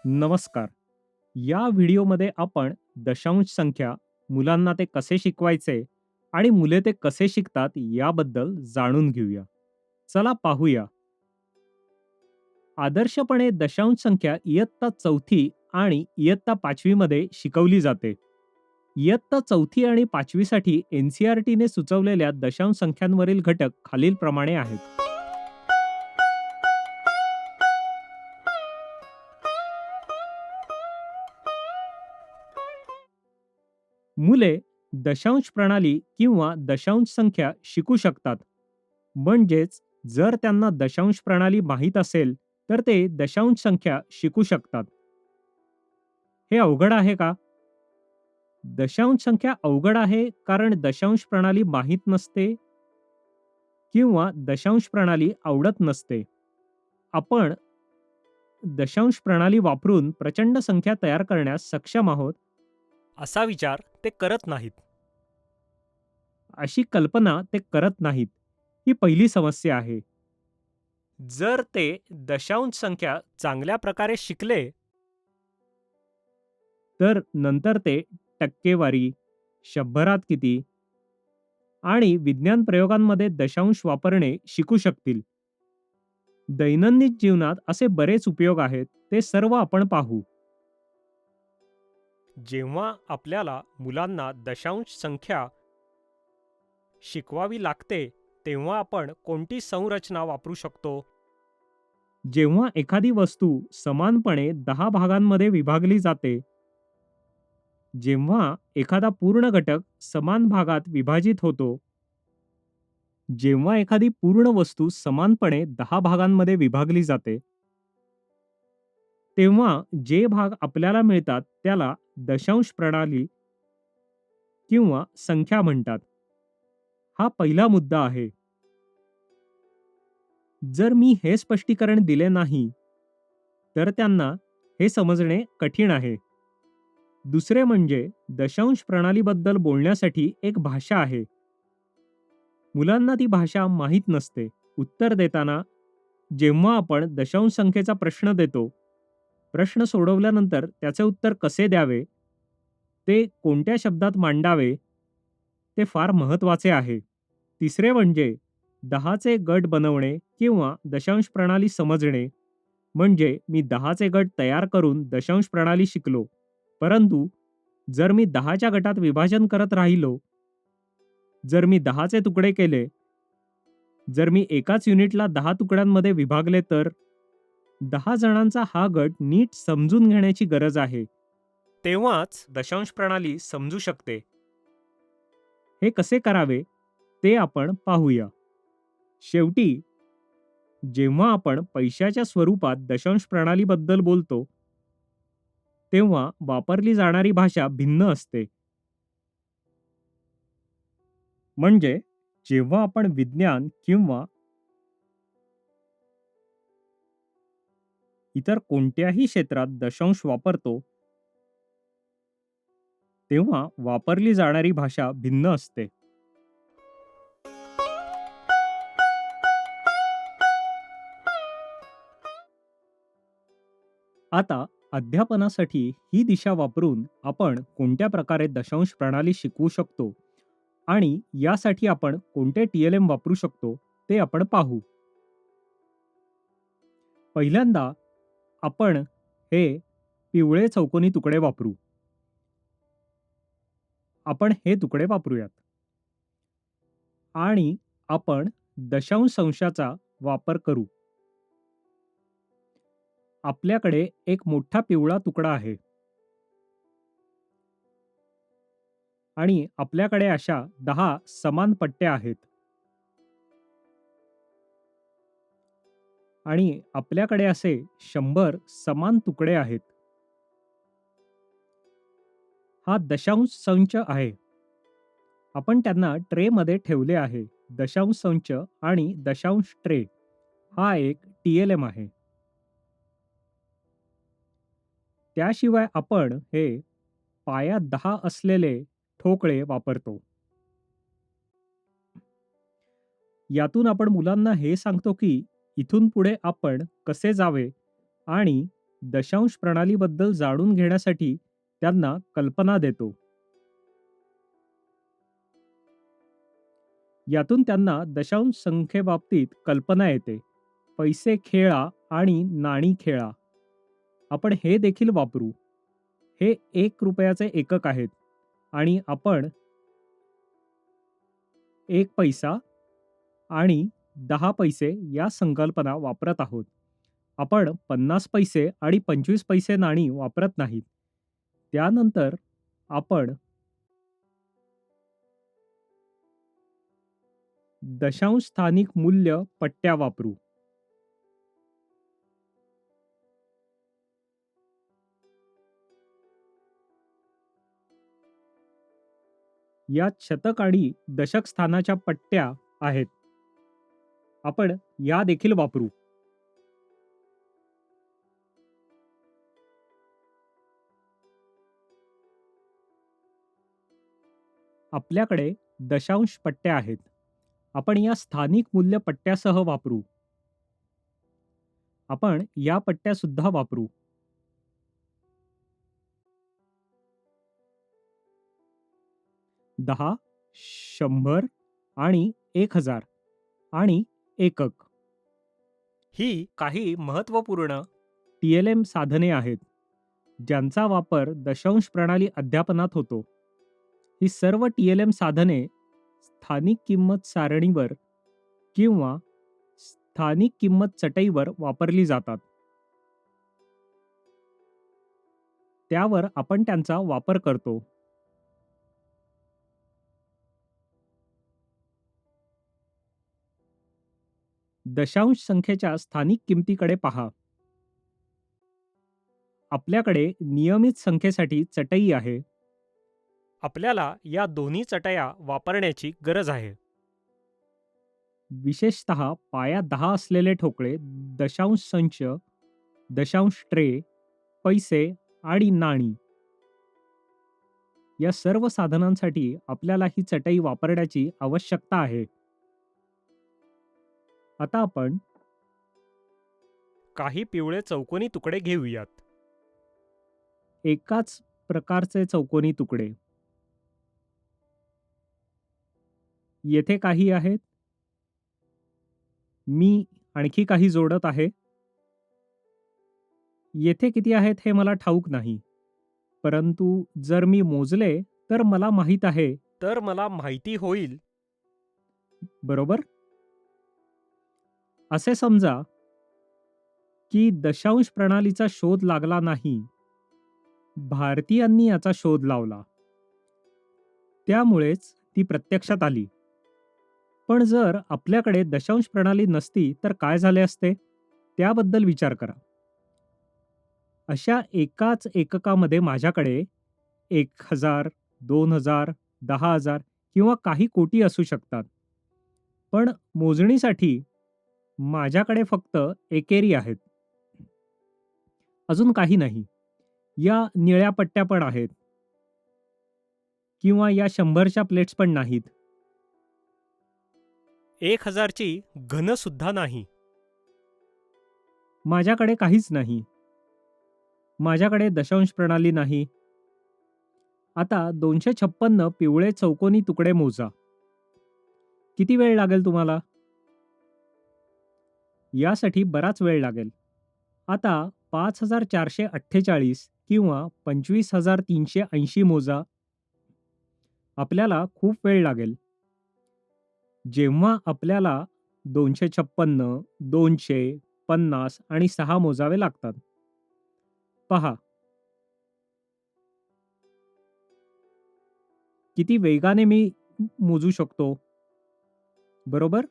नमस्कार. या व्हिडिओमध्ये आपण दशांश संख्या मुलांना ते कसे शिकवायचे आणि मुले ते कसे शिकतात याबद्दल जाणून घेऊया. चला पाहूया. आदर्शपणे दशांश संख्या इयत्ता चौथी आणि इयत्ता पाचवी मध्ये शिकवली जाते. इयत्ता चौथी आणि पाचवीसाठी एन-सी-आर-टीने सुचवलेल्या दशांश संख्यांवरील घटक खालीलप्रमाणे आहेत. मुले दशांश प्रणाली किंवा दशांश संख्या शिकू शकतात. म्हणजेच जर त्यांना दशांश प्रणाली माहीत असेल, तर ते दशांश संख्या शिकू शकतात. हे अवघड आहे का? दशांश संख्या अवघड आहे कारण दशांश प्रणाली माहीत नसते किंवा दशांश प्रणाली आवडत नसते. आपण दशांश प्रणाली वापरून प्रचंड संख्या तयार करण्यास सक्षम आहोत असा विचार ते करत नाहीत. अशी कल्पना ते करत नाहीत. ही पहिली समस्या आहे. जर ते दशांश संख्या चांगल्या प्रकारे शिकले, तर नंतर ते टक्केवारी, शंभरात किती आणि विज्ञान प्रयोगांमध्ये दशांश वापरणे शिकू शकतील. दैनंदिन जीवनात असे बरेच उपयोग आहेत. ते सर्व आपण पाहू. जेव्हा आपल्याला मुलांना दशांश संख्या शिकवावी लागते, तेव्हा आपण कोणती संरचना वापरू शकतो? जेव्हा एखादी वस्तू समानपणे 10 भागांमध्ये विभागली जाते, जेव्हा एखादा पूर्ण घटक समान भागात विभाजित होतो, जेव्हा एखादी पूर्ण वस्तू समानपणे 10 भागांमध्ये विभागली जाते, तेव्हा जे भाग आपल्याला मिळतात त्याला दशांश प्रणाली किंवा संख्या म्हणतात. हा पहिला मुद्दा आहे. जर मी हे स्पष्टीकरण दिले नाही, तर त्यांना हे समजणे कठीण आहे. दुसरे म्हणजे दशांश प्रणालीबद्दल बोलण्यासाठी एक भाषा आहे. मुलांना ती भाषा माहीत नसते. उत्तर देताना जेव्हा आपण दशांश संख्येचा प्रश्न देतो, प्रश्न सोडवल्यानंतर त्याचे उत्तर कसे द्यावे, ते कोणत्या शब्दात मांडावे, ते फार महत्त्वाचे आहे. तिसरे म्हणजे 10चे गट बनवणे किंवा दशांश प्रणाली समजणे. म्हणजे मी 10चे गट तयार करून दशांश प्रणाली शिकलो. परंतु जर मी 10च्या गटात विभाजन करत राहिलो, जर मी 10चे तुकडे केले, जर मी एकाच युनिटला 10 तुकड्यांमध्ये विभागले तर 10 जणांचा हा गट नीट समजून घेण्याची गरज आहे. तेव्हाच दशांश प्रणाली समजू शकते. हे कसे करावे ते आपण पाहूया. शेवटी जेव्हा आपण पैशाच्या स्वरूपात दशांश प्रणालीबद्दल बोलतो, तेव्हा वापरली जाणारी भाषा भिन्न असते. म्हणजे जेव्हा आपण विज्ञान किंवा इतर कोणत्याही क्षेत्रात दशांश वापरतो, तेव्हा वापरली जाणारी भाषा भिन्न असते. आता अध्यापनासाठी ही दिशा वापरून आपण कोणत्या प्रकारे दशांश प्रणाली शिकवू शकतो आणि यासाठी आपण कोणते टी-एल-एम वापरू शकतो ते आपण पाहू. पहिल्यांदा आपण हे पिवळे चौकोनी तुकडे वापरू. आपण हे तुकडे वापरूयात आणि आपण दशांश संख्याचा वापर करू. आपल्याकडे एक मोठा पिवळा तुकडा आहे आणि आपल्याकडे अशा 10 समान पट्ट्या आहेत आणि आपल्याकडे असे 100 समान तुकडे आहेत. हा दशांश संच आहे. आपण त्यांना ट्रेमध्ये ठेवले आहे. दशांश संच आणि दशांश ट्रे हा एक टी-एल-एम आहे. त्याशिवाय आपण हे पाया 10 असलेले ठोकळे वापरतो. यातून आपण मुलांना हे सांगतो की इथून पुढे आपण कसे जावे आणि दशांश प्रणालीबद्दल जाणून घेण्यासाठी त्यांना कल्पना देतो. यातून त्यांना दशांश संख्येबाबतीत कल्पना येते. पैसे खेळा आणि नाणी खेळा. आपण हे देखील वापरू. हे 1 रुपयाचे एकक आहेत आणि आपण 1 पैसा आणि 10 पैसे या संकल्पना वापरत आहोत. आपण 50 पैसे आणि 25 पैसे नाणी वापरत नाहीत. त्यानंतर आपण दशांश स्थानिक मूल्य पट्ट्या वापरू. या शतक आणि दशक स्थानाच्या पट्ट्या आहेत. आपण या देखील वापरू. आपल्याकडे दशांश पट्ट्या आहेत. आपण या स्थानिक मूल्य पट्ट्यासह वापरू. आपण या पट्ट्या सुद्धा वापरू. 10, 100 आणि 1000 आणि एकक. ही काही महत्त्वपूर्ण TLM साधने आहेत, ज्यांचा वापर दशांश प्रणाली अध्यापनात होतो. ही सर्व TLM साधने स्थानिक किंमत सारणीवर किंवा स्थानिक किंमत चटईवर वापरली जातात. त्यावर आपण त्यांचा वापर करतो. दशांश संख्येच्या स्थानिक किमतीकडे पहा. आपल्याकडे नियमित संख्येसाठी चटई आहे. आपल्याला या दोन्ही चटया वापरण्याची गरज आहे. विशेषतः पाया 10 असलेले ठोकळे, दशांश संच, दशांश ट्रे, पैसे आणि नाणी या सर्व साधनांसाठी आपल्याला ही चटई वापरण्याची आवश्यकता आहे. आता आपण काही पिवळे चौकोनी तुकडे घेऊयात. एकाच प्रकारचे चौकोनी तुकडे येथे काही आहेत. मी आणखी काही जोडत आहे. येथे किती आहेत हे मला ठाऊक नाही, परंतु जर मी मोजले तर मला माहित आहे. तर मला माहिती होईल. बरोबर. असे समजा की दशांश प्रणालीचा शोध लागला नाही, भारतीयांनी याचा शोध लावला. त्यामुळेच ती प्रत्यक्षात आली. पण जर आपल्याकडे दशांश प्रणाली नसती तर काय झाले असते? त्याबद्दल विचार करा. अशा एकाच एककामध्ये माझ्याकडे 1000, 2000, 10,000 किंवा काही कोटी असू शकतात. पण मोजणीसाठी माझ्याकडे फक्त एकेरी आहेत. अजून काही नाही. या निळ्या पट्ट्या पण आहेत किंवा या 100च्या प्लेट्स पण नाहीत. 1000ची घन सुद्धा नाही. माझ्याकडे काहीच नाही. माझ्याकडे दशांश प्रणाली नाही. आता 256 पिवळे चौकोनी तुकडे मोजा. किती वेळ लागेल तुम्हाला? यासाठी बराच वेळ लागेल. आता 5448 किंवा 25380 मोजा. आपल्याला खूप वेळ लागेल. जेव्हा आपल्याला 256, 200, 50 आणि 6 मोजावे लागतात. पहा किती वेगाने मी मोजू शकतो. बरोबर.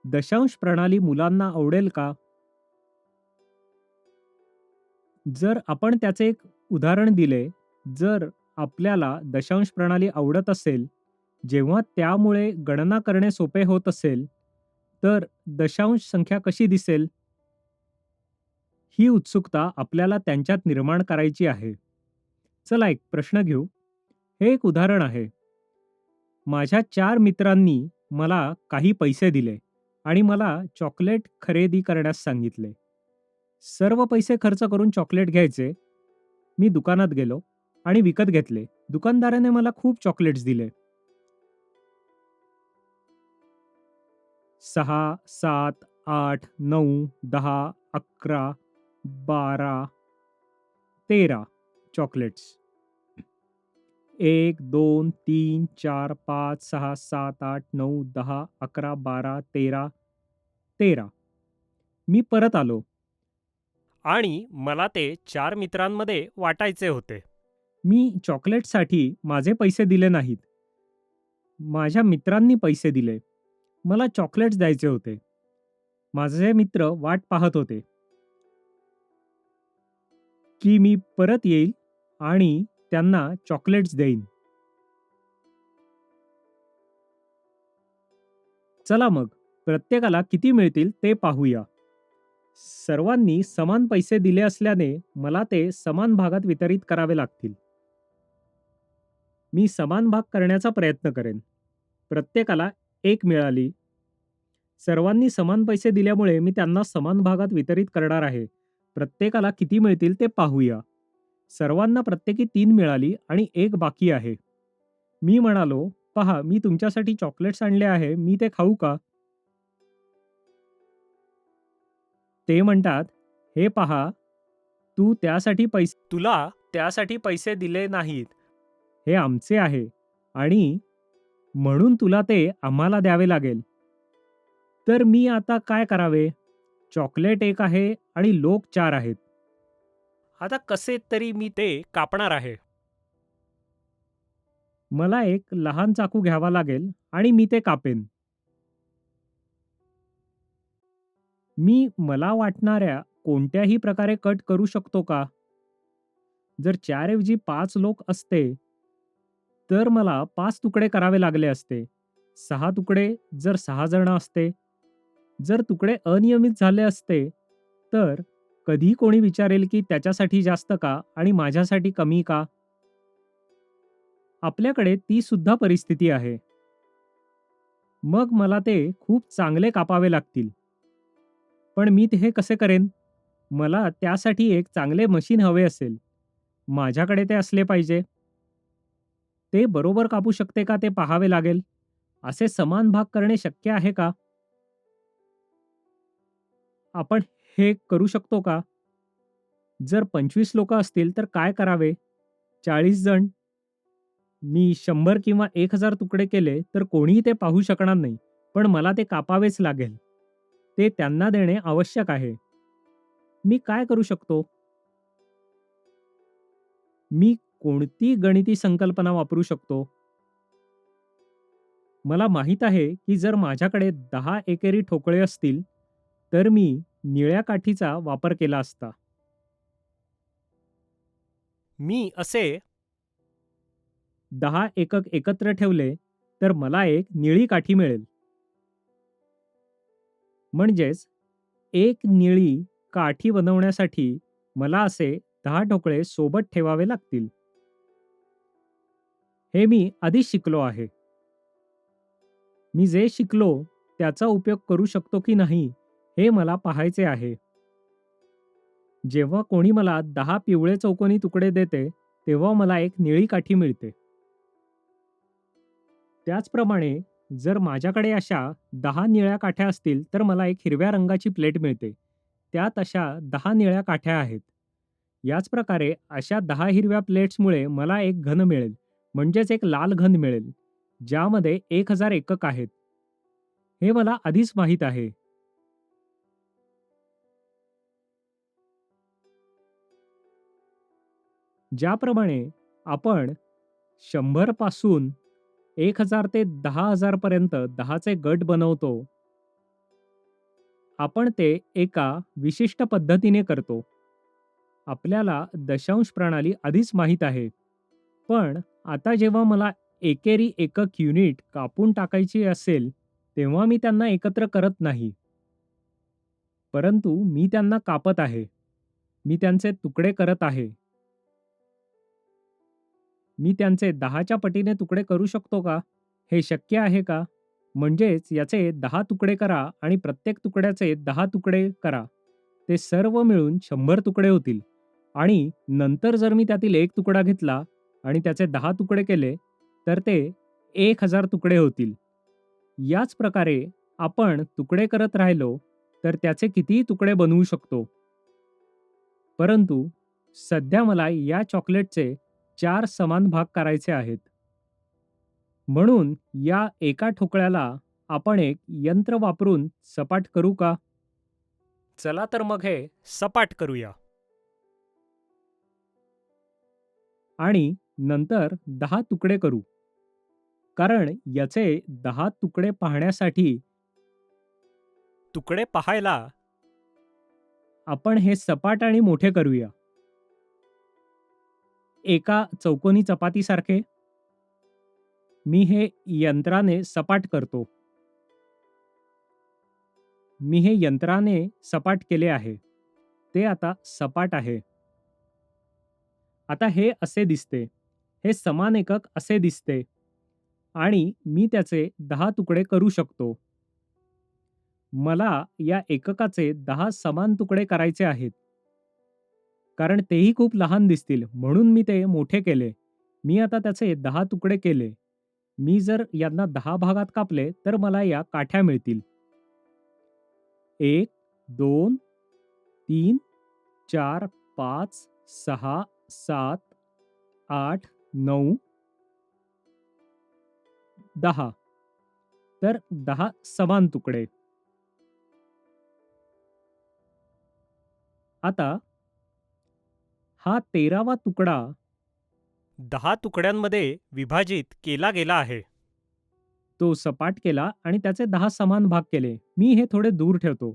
दशांश प्रणाली मुलांना आवडेल का? जर आपण त्याचे एक उदाहरण दिले, जर आपल्याला दशांश प्रणाली आवडत असेल, जेव्हा त्यामुळे गणना करणे सोपे होत असेल, तर दशांश संख्या कशी दिसेल? ही उत्सुकता आपल्याला त्यांच्यात निर्माण करायची आहे. चला एक प्रश्न घेऊ. हे एक उदाहरण आहे. माझ्या 4 मित्रांनी मला काही पैसे दिले आणि मला चॉकलेट खरेदी करण्यास सांगितले. सर्व पैसे खर्च करून चॉकलेट घ्यायचे. मी दुकानात गेलो आणि विकत घेतले. दुकानदाराने मला खूप चॉकलेट्स दिले. 6, 7, 8, 9, 10, 11, 12, 13 चॉकलेट्स. 1, 2, 3, 4, 5, 6, 7, 8, 9, 10, 11, 12, 13, 13. मी परत आलो आणि मला ते 4 मित्रांमध्ये वाटायचे होते. मी चॉकलेटसाठी माझे पैसे दिले नाहीत. माझ्या मित्रांनी पैसे दिले. मला चॉकलेट्स द्यायचे होते. माझे मित्र वाट पाहत होते, की मी परत येईल आणि त्यांना चॉकलेट्स देईन. चला मग, प्रत्येकाला किती मिळतील ते पाहूया. सर्वांनी समान पैसे दिले असल्याने मला ते समान भागात वितरित करावे लागतील. मी समान भाग करण्याचा प्रयत्न करेन. प्रत्येकाला 1 मिळाली. सर्वांनी समान पैसे दिल्यामुळे मी त्यांना समान भागात वितरित करणार आहे. प्रत्येकाला किती मिळतील ते पाहूया. सर्वांना प्रत्येकी 3 मिळाली आणि 1 बाकी आहे. मी म्हणालो, "पहा, मी तुमच्यासाठी चॉकलेट्स आणले आहे. मी ते खाऊ का?" ते म्हणतात, "हे पहा, तुला त्यासाठी पैसे दिले नाहीत. हे आमचे आहे आणि म्हणून तुला ते आम्हाला द्यावे लागेल." तर मी आता काय करावे? चॉकलेट 1 आहे आणि लोक 4 आहेत. आता कसे तरी मी ते कापणार आहे. मला एक लहान चाकू घ्यावा लागेल आणि मी ते कापेन. मी मला वाटणाऱ्या कोणत्याही प्रकारे कट करू शकतो का? जर 4 ऐवजी 5 लोक असते, तर मला 5 तुकडे करावे लागले असते. 6 तुकडे जर 6 जण असते. जर तुकडे अनियमित झाले असते, तर कधी कोणी विचारेल की त्याच्यासाठी जास्त का आणि माझ्यासाठी कमी का? आपल्याकडे ती सुद्धा परिस्थिती आहे. मग मला ते खूप चांगले कापावे लागतील. पण मी ते हे कसे करेन? मला त्यासाठी एक चांगले मशीन हवे असेल. माझ्याकडे ते असले पाहिजे. ते बरोबर कापू शकते का ते पाहावे लागेल. असे समान भाग करणे शक्य आहे का? आपण हे करू शकतो का? जर 25 लोकं असतील तर काय करावे? 40 जण? मी 100 किंवा 1000 तुकडे केले तर कोणीही ते पाहू शकणार नाही. पण मला ते कापावेच लागेल. ते त्यांना देणे आवश्यक आहे. मी काय करू शकतो? मी कोणती गणिती संकल्पना वापरू शकतो? मला माहीत आहे की जर माझ्याकडे 10 एकेरी ठोकळे असतील, तर मी निळ्या काठीचा वापर केला असता. मी असे 10 एकक एकत्र ठेवले, तर मला एक निळी काठी मिळेल. म्हणजेच एक निळी काठी बनवण्यासाठी मला असे 10 ठोकळे सोबत ठेवावे लागतील. हे मी आधीच शिकलो आहे. मी जे शिकलो त्याचा उपयोग करू शकतो की नाही हे मला पाहायचे आहे. जेव्हा कोणी मला 10 पिवळे चौकोनी तुकडे देते, तेव्हा मला एक निळी काठी मिळते. त्याचप्रमाणे जर माझ्याकडे अशा 10 निळ्या काठ्या असतील, तर मला एक हिरव्या रंगाची प्लेट मिळते. त्यात अशा 10 निळ्या काठ्या आहेत. याच प्रकारे अशा 10 हिरव्या प्लेट्समुळे मला एक घन मिळेल, म्हणजेच एक लाल घन मिळेल, ज्यामध्ये 1000 एकक आहेत. हे मला आधीच माहीत आहे. ज्याप्रमाणे आपण 100 पासून 1000 ते 10,000 पर्यंत 10चे गट बनवतो, आपण ते एका विशिष्ट पद्धतीने करतो. आपल्याला दशांश प्रणाली आधीच माहीत आहे. पण आता जेव्हा मला एकेरी एकक युनिट कापून टाकायची असेल, तेव्हा मी त्यांना एकत्र करत नाही. परंतु मी त्यांना कापत आहे. मी त्यांचे तुकडे करत आहे. मी त्यांचे 10च्या पटीने तुकडे करू शकतो का? हे शक्य आहे का? म्हणजेच याचे 10 तुकडे करा आणि प्रत्येक तुकड्याचे 10 तुकडे करा. ते सर्व मिळून 100 तुकडे होतील आणि नंतर जर मी त्यातील एक तुकडा घेतला आणि त्याचे 10 तुकडे केले, तर ते 1000 तुकडे होतील. याच प्रकारे आपण तुकडे करत राहिलो, तर त्याचे कितीही तुकडे बनवू शकतो. परंतु सध्या मला या चॉकलेटचे 4 समान भाग करायचे आहेत. म्हणून या एका ठोकळ्याला आपण एक यंत्र वापरून सपाट करू का? चला तर मग हे सपाट करूया. आणि नंतर 10 तुकडे करू. कारण याचे 10 तुकडे पाहण्यासाठी तुकडे पाहायला आपण हे सपाट आणि मोठे करूया. एका चौकोनी चपातीसारखे मी हे यंत्राने सपाट करतो. मी हे यंत्राने सपाट केले आहे. ते आता सपाट आहे. आता हे असे दिसते. हे समान एकक असे दिसते आणि मी त्याचे 10 तुकडे करू शकतो. मला या एककाचे 10 समान तुकडे करायचे आहेत. कारण तेही खूप लहान दिसतील म्हणून मी ते मोठे केले. मी आता त्याचे 10 तुकडे केले. मी जर यांना 10 भागात कापले तर मला या काठ्या मिळतील. 1, 2, 3, 4, 5, 6, 7, 8, 9, 10. तर 10 समान तुकडे. आता हा 13वा तुकडा 10 तुकड्यांमध्ये विभाजित केला गेला आहे. तो सपाट केला आणि त्याचे 10 समान भाग केले. मी हे थोडे दूर ठेवतो.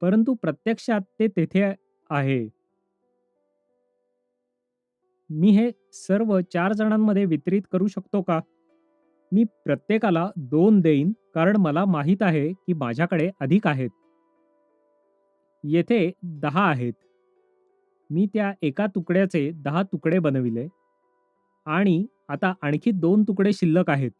परंतु प्रत्यक्षात ते तेथे आहे. मी हे सर्व 4 जणांमध्ये वितरित करू शकतो का? मी प्रत्येकाला 2 देईन कारण मला माहीत आहे की माझ्याकडे अधिक आहेत. येथे 10 आहेत. मी त्या एका तुकड्याचे 10 तुकडे बनविले आणि आता आणखी 2 तुकडे शिल्लक आहेत.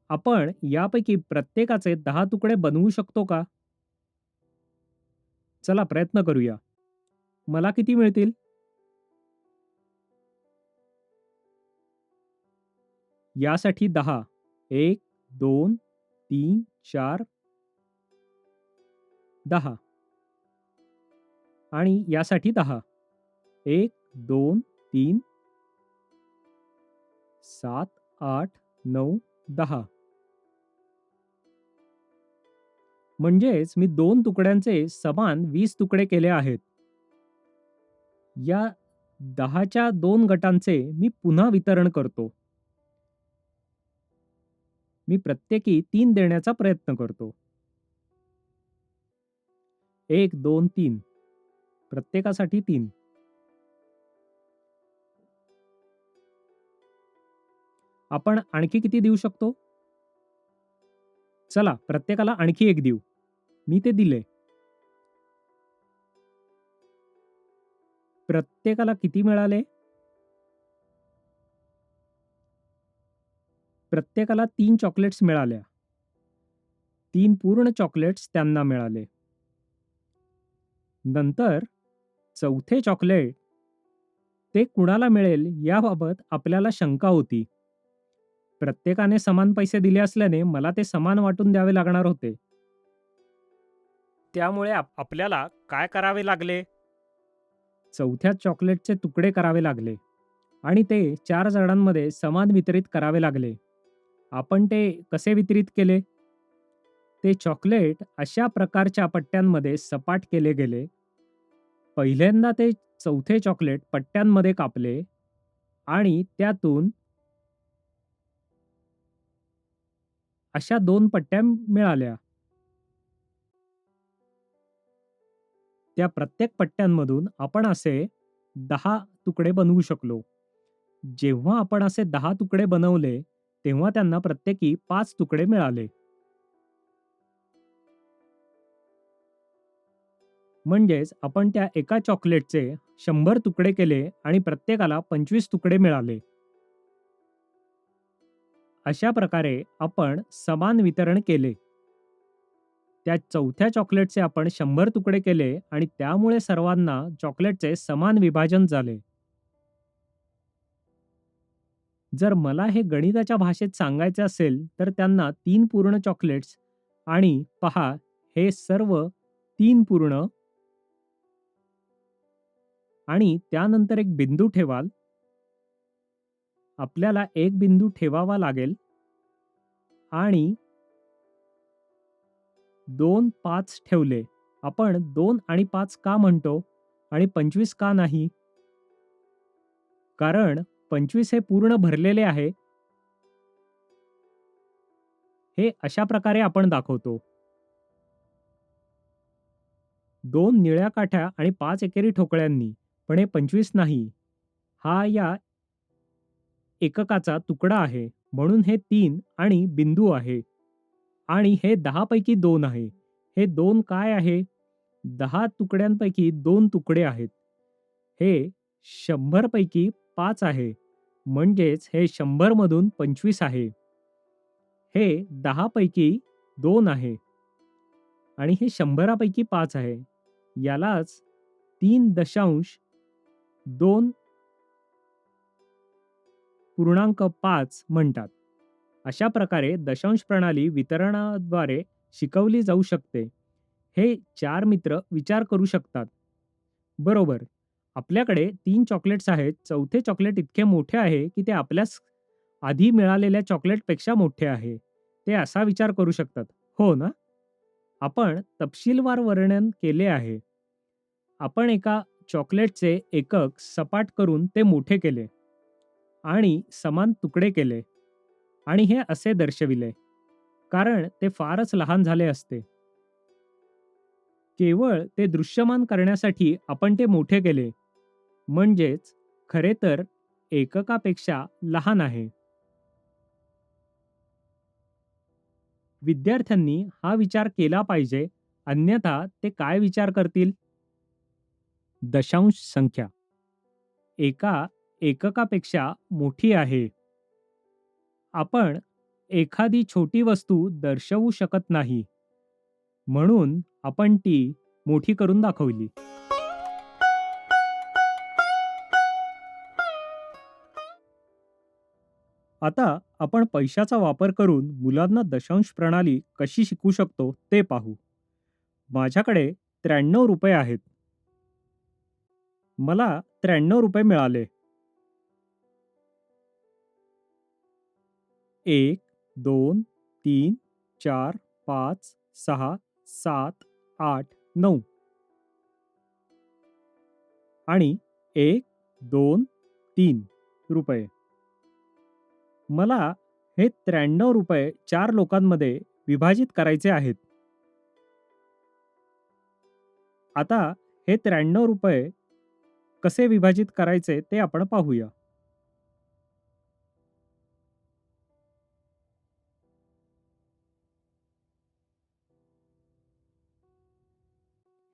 आपण यापैकी प्रत्येकाचे 10 तुकडे बनवू शकतो का? चला प्रयत्न करूया. मला किती मिळतील? यासाठी 10. 1, 2, 3, 4, 10 आणि यासाठी 10. 1, 2, 3, 7, 8, 9, 10. म्हणजेच मी 2 तुकड्यांचे समान 20 तुकडे केले आहेत. या 10च्या 2 गटांचे मी पुन्हा वितरण करतो. मी प्रत्येकी 3 देण्याचा प्रयत्न करतो. 1, 2, 3. प्रत्येकासाठी 3. आपण आणखी किती देऊ शकतो? चला प्रत्येकाला आणखी 1 देऊ. मी ते दिले. प्रत्येकाला किती मिळाले? प्रत्येकाला 3 चॉकलेट्स मिळाल्या. 3 पूर्ण चॉकलेट्स त्यांना मिळाले. नंतर चौथे चॉकलेट ते कुणाला मिळेल याबाबत आपल्याला शंका होती. प्रत्येकाने समान पैसे दिले असल्याने मला ते समान वाटून द्यावे लागणार होते. त्यामुळे आपल्याला काय करावे लागले? चौथ्या चॉकलेटचे तुकडे करावे लागले आणि ते 4 जणांमध्ये समान वितरित करावे लागले. आपण ते कसे वितरित केले? ते चॉकलेट अशा प्रकारच्या पट्ट्यांमध्ये सपाट केले गेले. पहिल्यांदा ते चौथे चॉकलेट पट्ट्यांमध्ये कापले आणि त्यातून अशा 2 पट्ट्या मिळाल्या. त्या प्रत्येक पट्ट्यांमधून आपण असे 10 तुकडे बनवू शकलो. जेव्हा आपण असे 10 तुकडे बनवले, तेव्हा त्यांना प्रत्येकी 5 तुकडे मिळाले. म्हणजेच आपण त्या एका चॉकलेटचे 100 तुकडे केले आणि प्रत्येकाला 25 तुकडे मिळाले. अशा प्रकारे आपण समान वितरण केले. त्या चौथ्या चॉकलेटचे आपण 100 तुकडे केले आणि त्यामुळे सर्वांना चॉकलेटचे समान विभाजन झाले. जर मला हे गणिताच्या भाषेत सांगायचे असेल, तर त्यांना 3 पूर्ण चॉकलेट्स आणि पहा हे सर्व 3 पूर्ण आणि त्यानंतर एक बिंदू ठेवाल. आपल्याला एक बिंदू ठेवावा लागेल आणि 2, 5 ठेवले. आपण 2 आणि 5 का म्हणतो आणि 25 का नाही? कारण 25 हे पूर्ण भरलेले आहे. हे अशा प्रकारे आपण दाखवतो. 2 निळ्या काठ्या आणि 5 एकेरी ठोकळ्यांनी, पण हे 25 नाही. हा या एककाचा तुकडा आहे. म्हणून हे 3 आणि बिंदू आहे. आणि हे 10 पैकी 2 आहे. हे 2 काय आहे? 10 तुकड्यांपैकी 2 तुकडे आहेत. हे 100 पैकी 5 आहे. म्हणजेच हे 100 मधून 25 आहे. हे 10 पैकी 2 आहे आणि हे 100 पैकी 5 आहे. यालाच 3.2 पूर्णांक 5 म्हणतात. अशा प्रकारे दशांश प्रणाली वितरणाद्वारे शिकवली जाऊ शकते. हे 4 मित्र विचार करू शकतात. बरोबर. आपल्याकडे 3 चॉकलेट्स आहेत. चौथे चॉकलेट इतके मोठे आहे, की ते आपल्यास आधी मिळालेल्या चॉकलेटपेक्षा मोठे आहे. ते असा विचार करू शकतात. हो ना? आपण तपशीलवार वर्णन केले आहे. आपण एका चॉकलेटचे एकक सपाट करून ते मोठे केले आणि समान तुकडे केले आणि हे असे दर्शविले, कारण ते फारच लहान झाले असते. केवळ ते दृश्यमान करण्यासाठी आपण ते मोठे केले. म्हणजेच खरे तर एककापेक्षा लहान आहे. विद्यार्थ्यांनी हा विचार केला पाहिजे, अन्यथा ते काय विचार करतील? दशांश संख्या एका एककापेक्षा मोठी आहे. आपण एखादी छोटी वस्तू दर्शवू शकत नाही, म्हणून आपण ती मोठी करून दाखवली. आता आपण पैशाचा वापर करून मुलांना दशांश प्रणाली कशी शिकवू शकतो ते पाहू. माझ्याकडे 93 रुपये आहेत. मला 93 रुपये मिळाले. 1, 2, 3, 4, 5, 6, 7, 8, 9 आणि 1, 2, 3 रुपये. मला हे 93 रुपये 4 लोकांमध्ये विभाजित करायचे आहेत. आता हे 93 रुपये कसे विभाजित करायचे ते आपण पाहूया.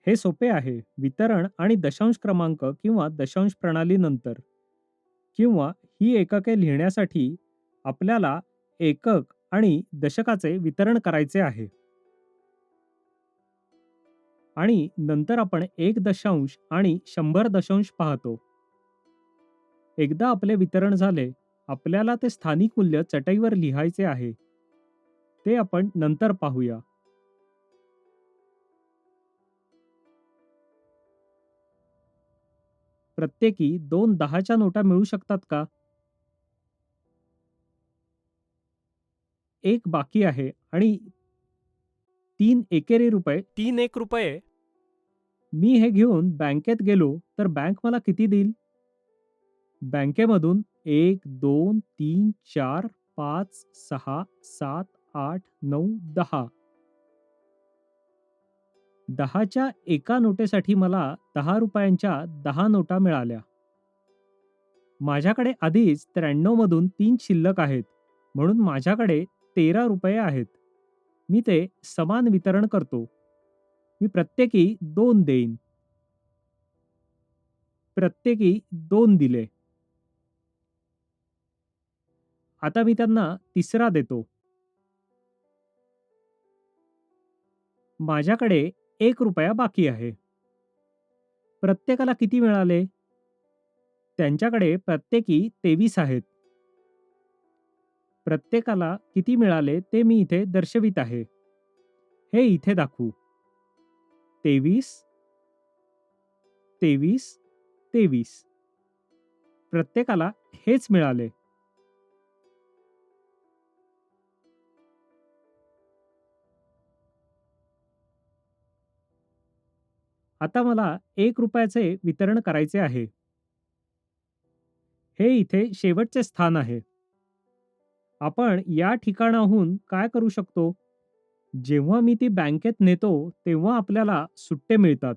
हे सोपे आहे. वितरण आणि दशांश क्रमांक किंवा दशांश प्रणालीनंतर किंवा ही एकके लिहिण्यासाठी आपल्याला एकक आणि दशकाचे वितरण करायचे आहे. आणि नंतर आपण 1 दशांश आणि 100 दशांश पाहतो. एकदा आपले वितरण झाले, आपल्याला ते स्थानिक मूल्य चटईवर लिहायचे आहे. ते आपण नंतर पाहूया. प्रत्येकी 2 10च्या नोटा मिळू शकतात का? एक बाकी आहे आणि 3 एकेरी रुपये 1 रुपये. मी हे घेऊन बँकेत गेलो तर बँक मला किती देईल? बँकेमधून 1, 2, 3, 4, 5, 6, 7, 8, 9, 10. 10च्या एका नोटेसाठी मला 10 रुपयांच्या 10 नोटा मिळाल्या. माझ्याकडे आधीच 93 मधून 3 शिल्लक आहेत, म्हणून माझ्याकडे 13 रुपये आहेत. मी ते समान वितरण करतो. मी प्रत्येकी 2 देईन. प्रत्येकी 2 दिले. आता मी त्यांना तिसरा देतो. माझ्याकडे ₹1 बाकी आहे. प्रत्येकाला किती मिळाले? त्यांच्याकडे प्रत्येकी 23 आहेत. प्रत्येकाला किती मिळाले ते मी इथे दर्शवित आहे. हे इथे दाखवू. 23, 23, 23. प्रत्येकाला हेच मिळाले. आता मला ₹1 वितरण करायचे आहे. हे इथे शेवटचे स्थान आहे. आपण या ठिकाणाहून काय करू शकतो? जेव्हा मी ती बँकेत नेतो, तेव्हा आपल्याला सुट्टे मिळतात.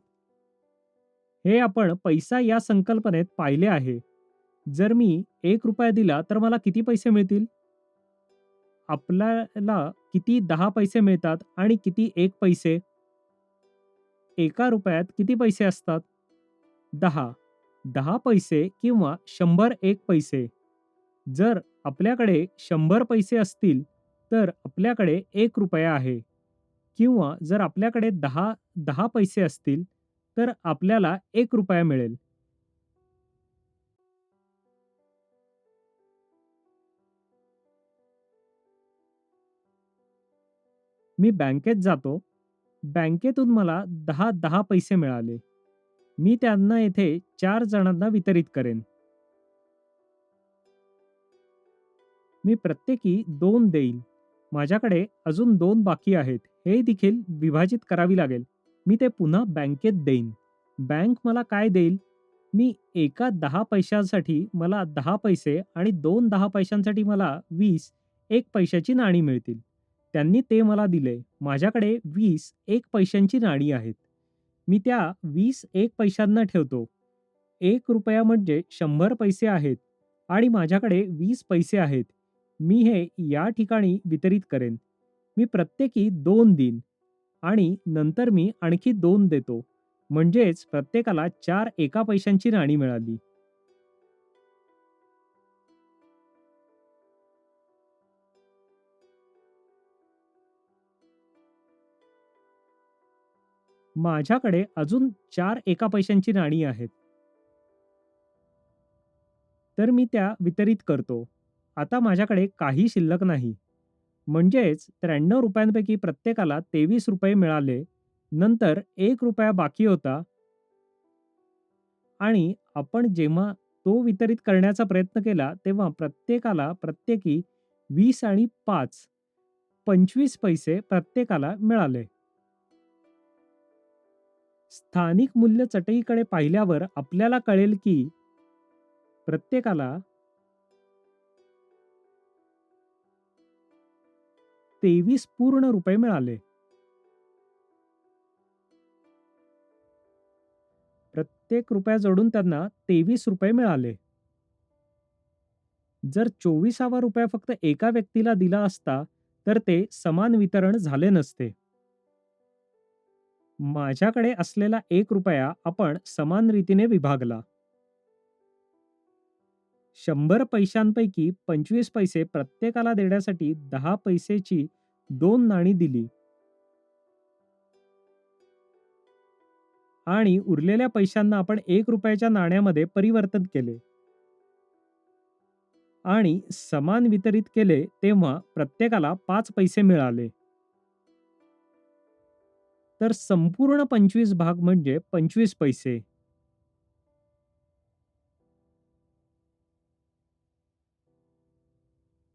हे आपण पैसा या संकल्पनेत पाहिले आहे. जर मी ₹1 दिला, तर मला किती पैसे मिळतील? आपल्याला किती 10 पैसे मिळतात आणि किती 1 पैसे? एका रुपयात किती पैसे असतात? 10. 10 पैसे किंवा 100 1 पैसे. जर आपल्याकडे 100 पैसे असतील, तर आपल्याकडे ₹1 आहे किंवा जर आपल्याकडे 10 पैसे असतील, तर आपल्याला ₹1 मिळेल. मी बँकेत जातो. बँकेतून मला 10 पैसे मिळाले. मी त्यांना येथे 4 जणांना वितरित करेन. मी प्रत्येकी 2 देईन. माझ्याकडे अजून 2 बाकी आहेत. हे देखील विभाजित करावी लागेल. मी ते पुन्हा बँकेत देईन. बँक मला काय देईल? मी एका 10 पैशांसाठी मला 10 पैसे आणि 2 10 पैशांसाठी मला 20 1 पैशाची नाणी मिळतील. त्यांनी ते मला दिले. माझ्याकडे 20 1 पैशांची नाणी आहेत. मी त्या 20 1 पैशांना ठेवतो. ₹1 म्हणजे 100 पैसे आहेत आणि माझ्याकडे 20 पैसे आहेत. मी हे या ठिकाणी वितरित करेन. मी प्रत्येकी 2 देईन आणि नंतर मी आणखी 2 देतो. म्हणजेच प्रत्येकाला 4 एका पैशांची नाणी मिळाली. माझ्याकडे अजून 4 एका पैशांची नाणी आहेत. तर मी त्या वितरित करतो. आता माझ्याकडे काही शिल्लक नाही. म्हणजेच ₹93 प्रत्येकाला ₹23 मिळाले. नंतर ₹1 बाकी होता आणि आपण जेव्हा तो वितरित करण्याचा प्रयत्न केला, तेव्हा प्रत्येकाला प्रत्येकी 20 आणि 5 25 पैसे प्रत्येकाला मिळाले. स्थानिक मूल्य चटईकडे पाहिल्यावर आपल्याला कळेल की प्रत्येकाला 23 पूर्ण रुपये मिळाले. प्रत्येक रुपया जोडून त्यांना ₹23 मिळाले. जर 24वा रुपया फक्त एका व्यक्तीला दिला असता, तर ते समान वितरण झाले नसते. माझ्याकडे असलेला ₹1 आपण समान रीतीने विभागला. 100 पैशांपैकी 25 पैसे प्रत्येकाला देण्यासाठी 10 पैसेची 2 नाणी दिली आणि उरलेल्या पैशांना आपण ₹1 नाण्यामध्ये परिवर्तन केले आणि समान वितरित केले तेव्हा प्रत्येकाला 5 पैसे मिळाले. तर संपूर्ण 25 भाग म्हणजे 25 पैसे.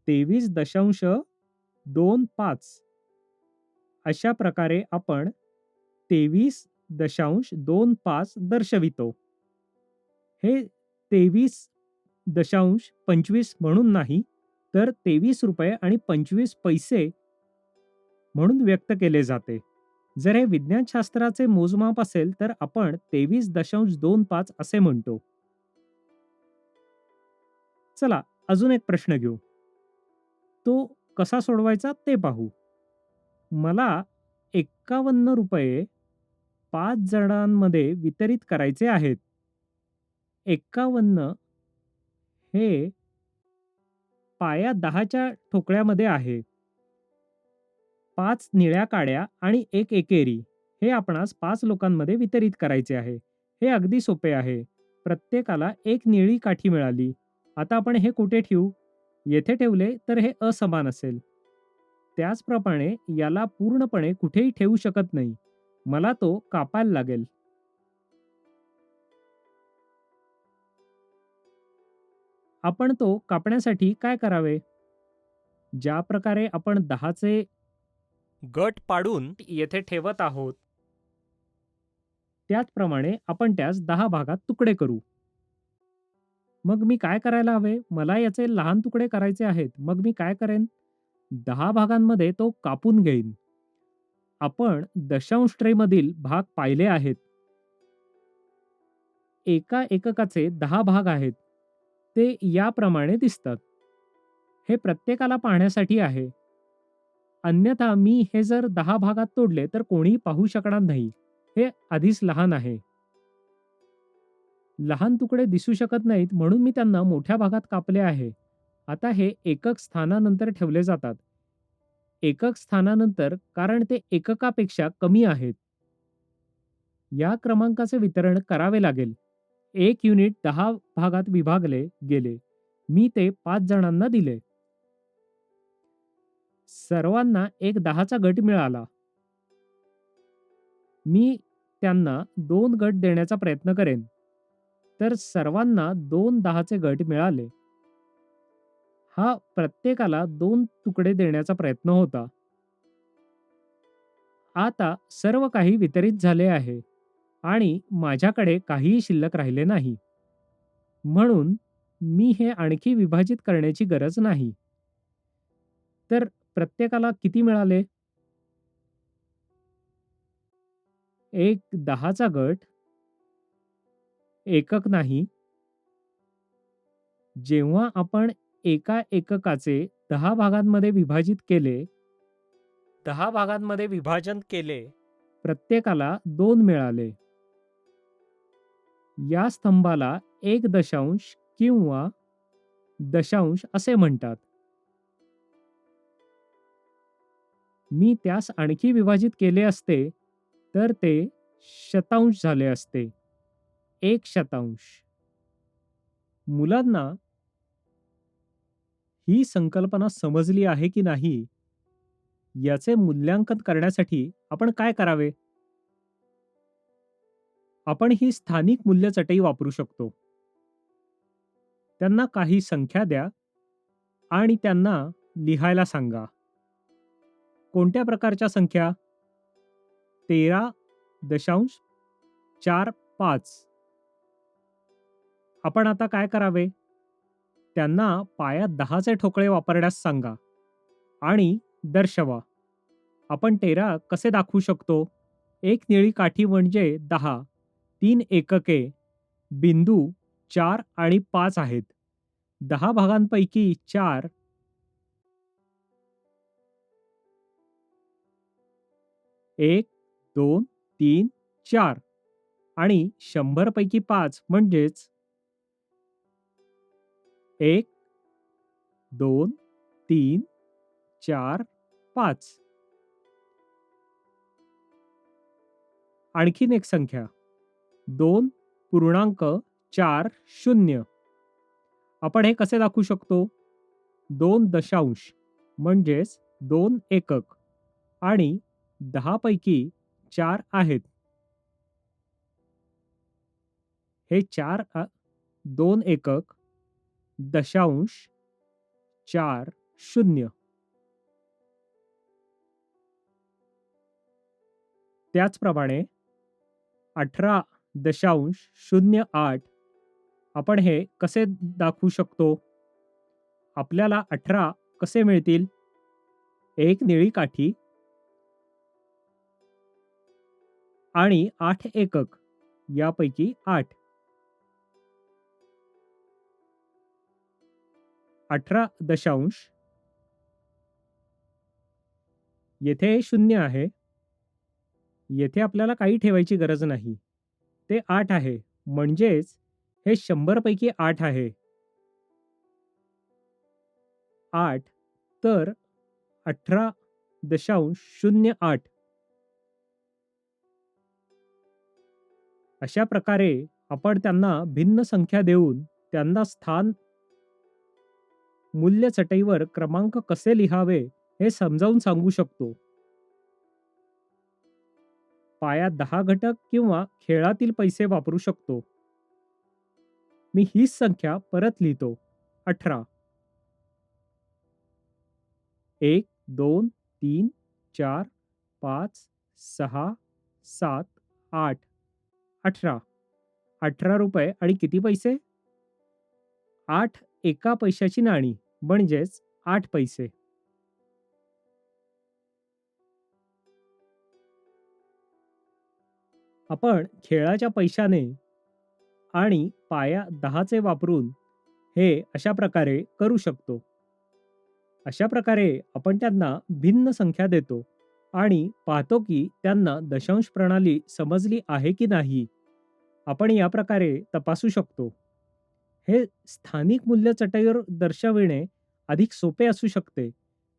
23.25 अशा प्रकारे आपण 23.25 दर्शवितो. हे 23.25 म्हणून नाही, तर ₹23 आणि 25 पैसे म्हणून व्यक्त केले जाते. जर हे विज्ञानशास्त्राचे मोजमाप असेल, तर आपण 23.25 असे म्हणतो. चला अजून एक प्रश्न घेऊ. तो कसा सोडवायचा ते पाहू. मला ₹51 5 जणांमध्ये वितरित करायचे आहेत. 51 हे पाया 10च्या ठोकळ्यामध्ये आहे. 5 निळ्या काड्या आणि 1 एकेरी हे आपणास 5 लोकांमध्ये वितरित करायचे आहे. हे अगदी सोपे आहे. प्रत्येकाला एक निळी काठी मिळाली. आता आपण हे कुठे ठेवू? येथे ठेवले तर हे असमान असेल. त्याचप्रमाणे याला पूर्णपणे कुठेही ठेवू शकत नाही. मला तो कापायला लागेल. आपण तो कापण्यासाठी काय करावे? ज्या प्रकारे आपण 10चे गट पाडून येथे ठेवत आहोत, त्याचप्रमाणे आपण त्यास 10 भागात तुकडे करू. मग मी काय करायला हवे? मला याचे लहान तुकडे करायचे आहेत. मग मी काय करेन? 10 भागांमध्ये तो कापून घेईन. आपण दशांश ट्रेमधील भाग पाहिले आहेत. एका एककाचे 10 भाग आहेत. ते याप्रमाणे दिसतात. हे प्रत्येकाला पाहण्यासाठी आहे. अन्यथा मी हे जर 10 भागात तोडले तर कोणीही पाहू शकणार नाही. हे आधीच लहान आहे. लहान तुकडे दिसू शकत नाहीत म्हणून मी त्यांना मोठ्या भागात कापले आहे. आता हे एकक स्थानानंतर ठेवले जातात. एकक स्थानानंतर कारण ते एककापेक्षा कमी आहेत. या क्रमांकाचे वितरण करावे लागेल. 1 युनिट 10 भागात विभागले गेले. मी ते 5 जणांना दिले. सर्वांना एक 10चा गट मिळाला. मी त्यांना 2 गट देण्याचा प्रयत्न करेन. तर सर्वांना 2 10चे गट मिळाले. हा प्रत्येकाला 2 तुकडे देण्याचा प्रयत्न होता. आता सर्व काही वितरित झाले आहे आणि माझ्याकडे काहीही शिल्लक राहिले नाही. म्हणून मी हे आणखी विभाजित करण्याची गरज नाही. तर प्रत्येकाला किती मिळाले? एक 10चा गट एकक नाही. जेव्हा आपण एका एककाचे 10 भागांमध्ये विभाजित केले, 10 भागांमध्ये विभाजन केले, प्रत्येकाला 2 मिळाले. या स्तंभाला 1 दशांश किंवा दशांश असे म्हणतात. मी त्यास आणखी विभाजित केले असते तर ते शतांश झाले असते. 1 शतांश. मुलांना ही संकल्पना समजली आहे की नाही याचे मूल्यांकन करण्यासाठी आपण काय करावे? आपण ही स्थानिक मूल्यचटई वापरू शकतो. त्यांना काही संख्या द्या आणि त्यांना लिहायला सांगा. कोणत्या प्रकारच्या संख्या? 13.45. आपण आता काय करावे? त्यांना पायात 10चे ठोकळे वापरण्यास सांगा आणि दर्शवा. आपण 13 कसे दाखवू शकतो? एक निळी काठी म्हणजे 10, 3 एकके, बिंदू 4 आणि 5 आहेत. 10 भागांपैकी 4 1, 2, 3, 4 आणि 100 पैकी 5 म्हणजेच 1, 2, 3, 4, 5. आणखीन एक संख्या 2.40. आपण हे कसे दाखवू शकतो? 2 दशांश म्हणजेच 2 एकक आणि 10 पैकी 4 आहेत. हे 2 एकक दशांश 40. त्याचप्रमाणे 18.08 आपण हे कसे दाखवू शकतो? आपल्याला 18 कसे मिळतील? एक निळी काठी आणि 8 एकक यापैकी 8. 18 दशांश येथे 0 आहे. येथे आपल्याला काही ठेवायची गरज नाही. ते 8 आहे. म्हणजेच हे 100 पैकी 8 आहे. 8 तर 18.08 अशा प्रकारे आपण त्यांना भिन्न संख्या देऊन त्यांना स्थान मूल्य चटईवर क्रमांक कसे लिहावे हे समजावून सांगू शकतो. पायात 10 घटक किंवा खेळातील पैसे वापरू शकतो. मी हीच संख्या परत लिहितो. 18 1 2 3 4 5 6 7 8 18 ₹18 आणि किती पैसे? 8 एका पैशाची नाणी म्हणजेच 8 पैसे. आपण खेळाच्या पैशाने आणि पाया 10चे वापरून हे अशा प्रकारे करू शकतो. अशा प्रकारे आपण त्यांना भिन्न संख्या देतो आणि पाहतो की त्यांना दशांश प्रणाली समजली आहे की नाही. आपण या प्रकारे तपासू शकतो. हे स्थानिक मूल्य चटईवर दर्शविणे अधिक सोपे असू शकते,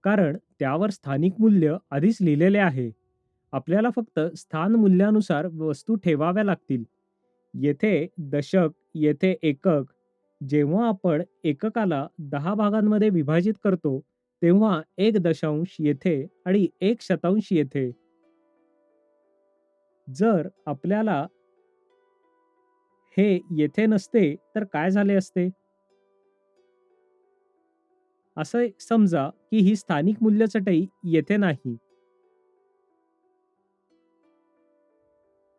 कारण त्यावर स्थानिक मूल्य आधीच लिहिलेले आहे. आपल्याला फक्त स्थान मूल्यानुसार वस्तू ठेवाव्या लागतील. येथे दशक, येथे एकक. जेव्हा आपण एककाला 10 भागांमध्ये विभाजित करतो, तेव्हा 1 दशांश येथे आणि 1 शतांश येथे. जर आपल्याला हे येथे नसते तर काय झाले असते? असे समजा की ही स्थानिक मूल्य चटई येथे नाही.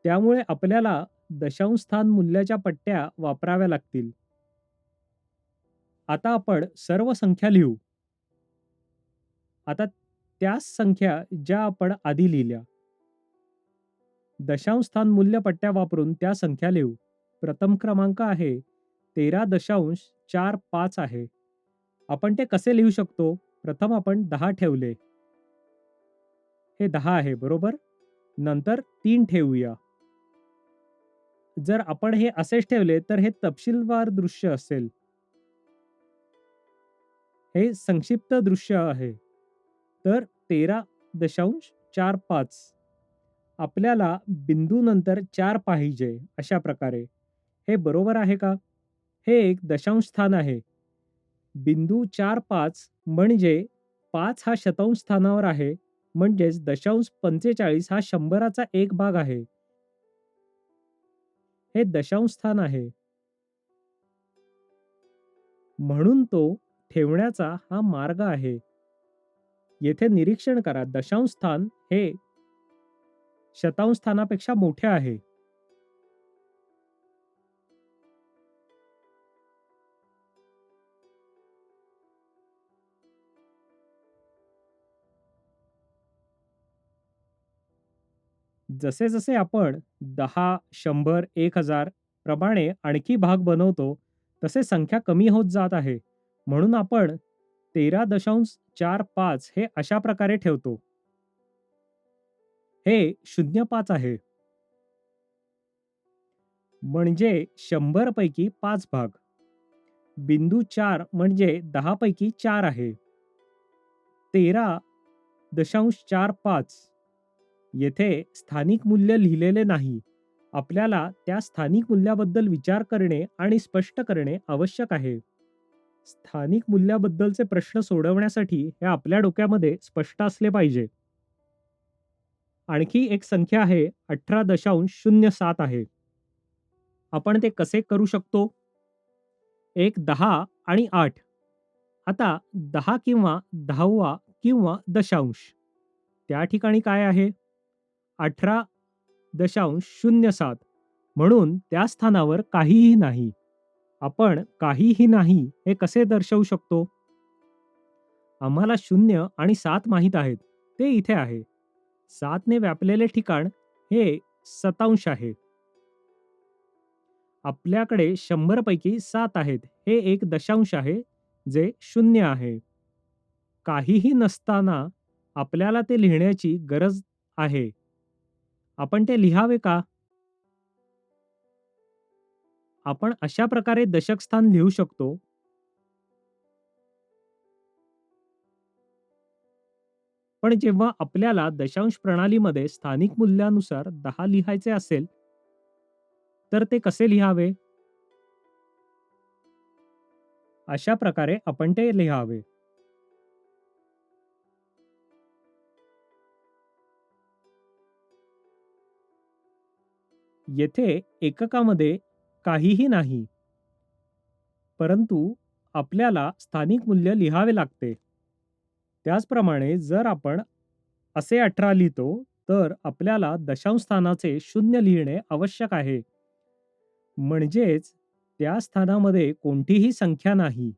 त्यामुळे आपल्याला दशांश स्थान मूल्याच्या पट्ट्या वापराव्या लागतील. आता आपण सर्व संख्या लिहू. आता त्याच संख्या ज्या आपण आधी लिहिल्या. दशांश स्थान मूल्य पट्ट्या वापरून त्या संख्या लिहू. प्रथम क्रमांक आहे 13.45 आहे. आपण ते कसे लिहू शकतो? प्रथम आपण 10 ठेवले. हे 10 आहे बरोबर. नंतर 3 ठेवूया. जर आपण हे असेच ठेवले तर हे तपशीलवार दृश्य असेल. हे संक्षिप्त दृश्य आहे. तर 13.45 आपल्याला बिंदू नंतर 4 पाहिजे अशा प्रकारे. हे बरोबर आहे का? हे एक दशांश स्थान आहे. बिंदू 4-5 म्हणजे 5 हा शतांश स्थानावर आहे. म्हणजेच 0.45 हा 100चा एक भाग आहे. हे दशांश स्थान आहे. म्हणून तो ठेवण्याचा हा मार्ग आहे. येथे निरीक्षण करा, दशांश स्थान हे शतांश स्थानापेक्षा मोठे आहे. जसे जसे आपण 10, 100, 1000 प्रमाणे आणखी भाग बनवतो, तसे संख्या कमी होत जात आहे. म्हणून आपण 13.45 हे अशा प्रकारे ठेवतो. हे 0.5 आहे. म्हणजे 100 पैकी 5 भाग. बिंदू 4 म्हणजे 10 पैकी 4 आहे. 13.45 येथे स्थानिक मूल्य लिहिलेले नाही. आपल्याला त्या स्थानिक मूल्याबद्दल विचार करणे आणि स्पष्ट करणे आवश्यक आहे. स्थानिक मूल्याबद्दलचे प्रश्न सोडवण्यासाठी हे आपल्या डोक्यामध्ये स्पष्ट असले पाहिजे. आणखी एक संख्या आहे 18.07 आहे. आपण ते कसे करू शकतो? एक 10 आणि 8. आता 10 किंवा 10वा किंवा दशांश. त्या ठिकाणी काय आहे? 18.07 म्हणून त्या स्थानावर काहीही नाही. आपण काहीही नाही हे कसे दर्शवू शकतो? आम्हाला 0 आणि 7 माहीत आहेत. ते इथे आहे. 7 ने व्यापलेले ठिकाण हे शतांश आहे. आपल्याकडे 100 पैकी 7 आहेत. हे एक दशांश आहे जे 0 आहे. काहीही नसताना आपल्याला ते लिहिण्याची गरज आहे. आपण ते लिहावे का? आपण अशा प्रकारे दशक स्थान लिहू शकतो. पण जेव्हा आपल्याला दशांश प्रणालीमध्ये स्थानिक मूल्यानुसार 10 लिहायचे असेल, तर ते कसे लिहावे? अशा प्रकारे आपण ते लिहावे. येथे एककामध्ये काहीही नाही, परंतु आपल्याला स्थानिक मूल्य लिहावे लागते. त्याचप्रमाणे जर आपण असे 18 लिहितो, तर आपल्याला दशांश स्थानाचे 0 लिहिणे आवश्यक आहे. म्हणजेच त्या स्थानामध्ये कोणतीही संख्या नाही,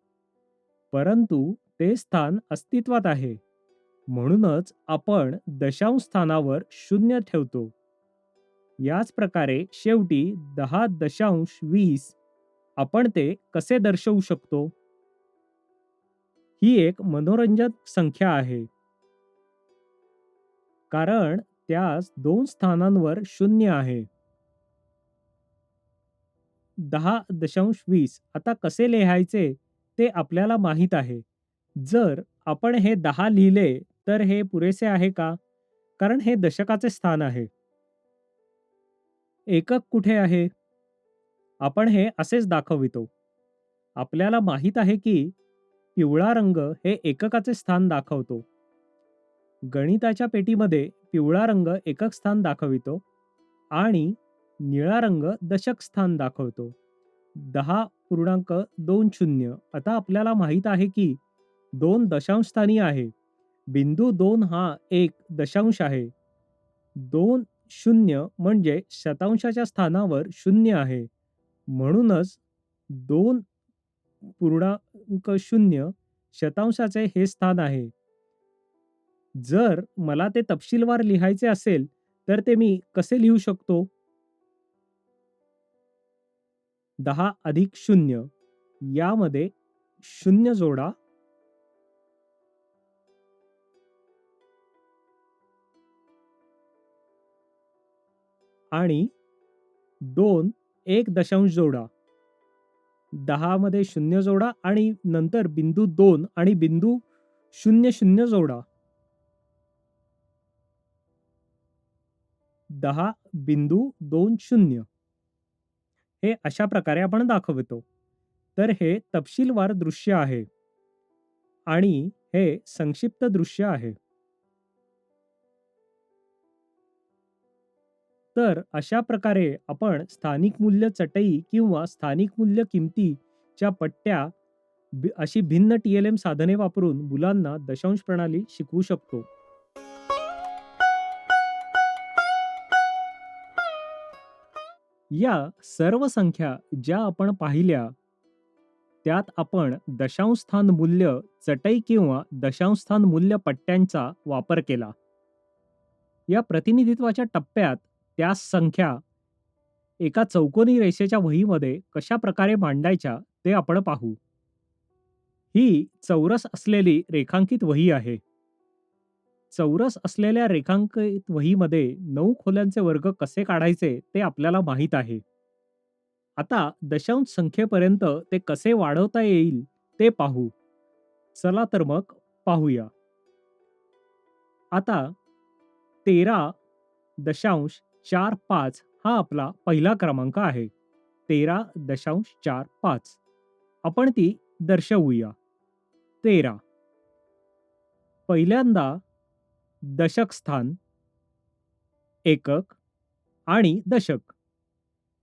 परंतु ते स्थान अस्तित्वात आहे. म्हणूनच आपण दशांश स्थानावर 0 ठेवतो. याच प्रकारे शेवटी 10.20 आपण ते कसे दर्शवू शकतो? ही एक मनोरंजक संख्या आहे, कारण त्यास 2 स्थानांवर 0 आहे. 10.20 आता कसे लिहायचे ते आपल्याला माहीत आहे. जर आपण हे 10 लिहिले तर हे पुरेसे आहे का? कारण हे दशकाचे स्थान आहे. एकक कुठे आहे? आपण हे असेच दाखवितो. आपल्याला माहीत आहे की पिवळा रंग हे एककाचे स्थान दाखवतो. गणिताच्या पेटीमध्ये पिवळा रंग एकक स्थान दाखवितो आणि निळा रंग दशक स्थान दाखवतो. 10.20 आता आपल्याला माहित आहे की 2 दशांश स्थानी आहे. बिंदू 2 हा एक दशांश आहे. 2 शून्य म्हणजे शतांशाच्या स्थानावर 0 आहे. म्हणूनच 2.0 शतांशाचे हे स्थान आहे. जर मला ते तपशीलवार लिहायचे असेल, तर ते मी कसे लिहू शकतो? 10 अधिक 0 यामध्ये 0 जोडा आणि 2 एक दशांश जोडा. 10 मध्ये 0 जोडा आणि नंतर बिंदू 2 आणि बिंदू 0 जोडा. 10.20 हे अशा प्रकारे आपण दाखवतो. तर हे तपशीलवार दृश्य आहे आणि हे संक्षिप्त दृश्य आहे. तर अशा प्रकारे आपण स्थानिक मूल्य चटई किंवा स्थानिक मूल्य किमतीच्या पट्ट्या अशी भिन्न TLM साधने वापरून मुलांना दशांश प्रणाली शिकवू शकतो. या सर्व संख्या ज्या आपण पाहिल्या, त्यात आपण दशांश स्थान मूल्य चटई किंवा दशांश स्थान मूल्य पट्ट्यांचा वापर केला. या प्रतिनिधित्वाच्या टप्प्यात त्या संख्या एका चौकोनी रेषेच्या वहीमध्ये कशा प्रकारे मांडायच्या ते आपण पाहू. ही चौरस असलेली रेखांकित वही आहे. चौरस असलेल्या रेखांकित वहीमध्ये 9 खोल्यांचे वर्ग कसे काढायचे ते आपल्याला माहीत आहे. आता दशांश संख्येपर्यंत ते कसे वाढवता येईल ते पाहू. चला तर मग पाहूया. आता 13.45 हा आपला पहिला क्रमांक आहे. 13.45 आपण ती दर्शवूया. 13 पहिल्यांदा दशक स्थान, एकक आणि दशक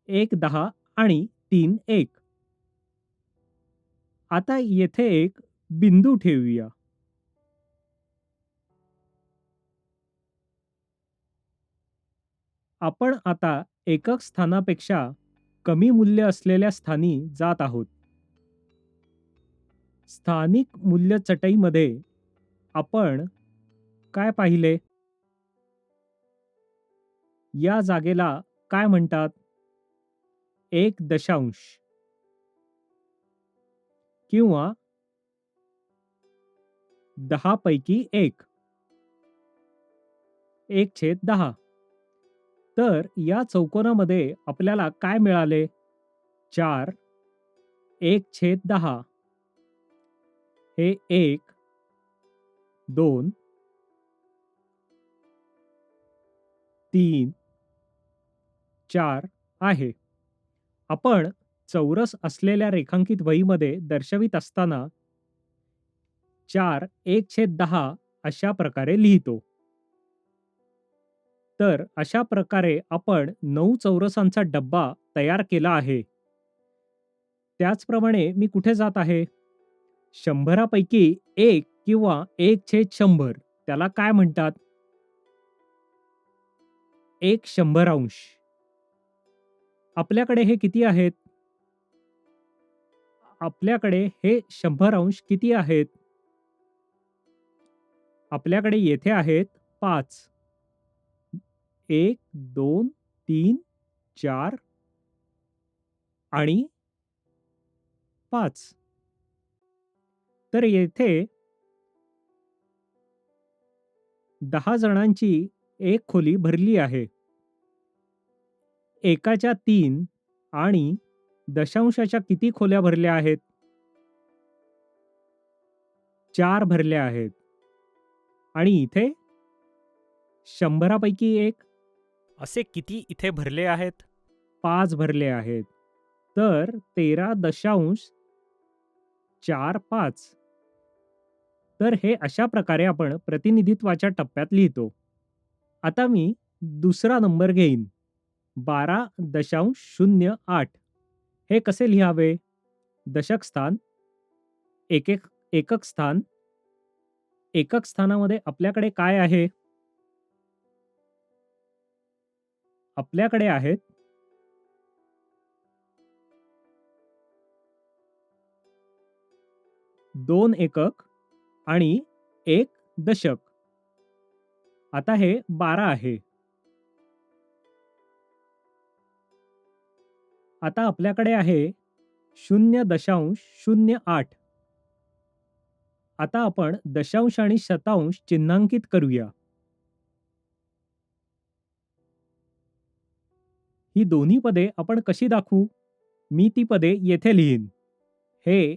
1 10 आणि 3 1. आता येथे एक बिंदू ठेवूया. आपण आता एकक स्थानापेक्षा कमी मूल्य असलेल्या स्थानी जात आहोत. स्थानिक मूल्य चटईमध्ये आपण काय पाहिले? या जागेला काय म्हणतात? एक दशांश किंवा 10 पैकी 1 1/10. तर या चौकोनामध्ये आपल्याला काय मिळाले? 4 1/10 हे 1 2 3, 4 आहे. आपण चौरस असलेल्या रेखांकित वहीमध्ये दर्शवित असताना 4 1/10 अशा प्रकारे लिहितो. तर अशा प्रकारे आपण 9 चौरसांचा डब्बा तयार केला आहे. त्याचप्रमाणे मी कुठे जात आहे? 100 पैकी 1 किंवा 1/100 त्याला काय म्हणतात? 1/100. आपल्याकडे हे किती आहेत? आपल्याकडे हे 100 किती आहेत? आपल्याकडे येथे आहेत 5. 1, 2, 3, 4 आणि 5. तर येथे 10 जणांची एक खोली भरली आहे. एकाच्या 3 आणि दशांशाच्या किती खोल्या भरल्या आहेत? 4 भरल्या आहेत. आणि इथे 100 पैकी 1 असे किती इथे भरले आहेत? 5 भरले आहेत. तर 13.45. तर हे अशा प्रकारे आपण प्रतिनिधित्वाच्या टप्प्यात लिहितो. आता मी दुसरा नंबर घेईन. 12.08. हे कसे लिहावे? दशक स्थान, एकक स्थान. एकक स्थानामध्ये आपल्याकडे काय आहे? आपल्याकडे आहेत 2 एकक आणि 1 दशक. आता हे 12 आहे. आता आपल्याकडे आहे 0.08. आता आपण दशांश आणि शतांश चिन्हांकित करूया. ही दोन्ही पदे आपण कशी दाखवू? मी ती पदे येथे लिहीन. हे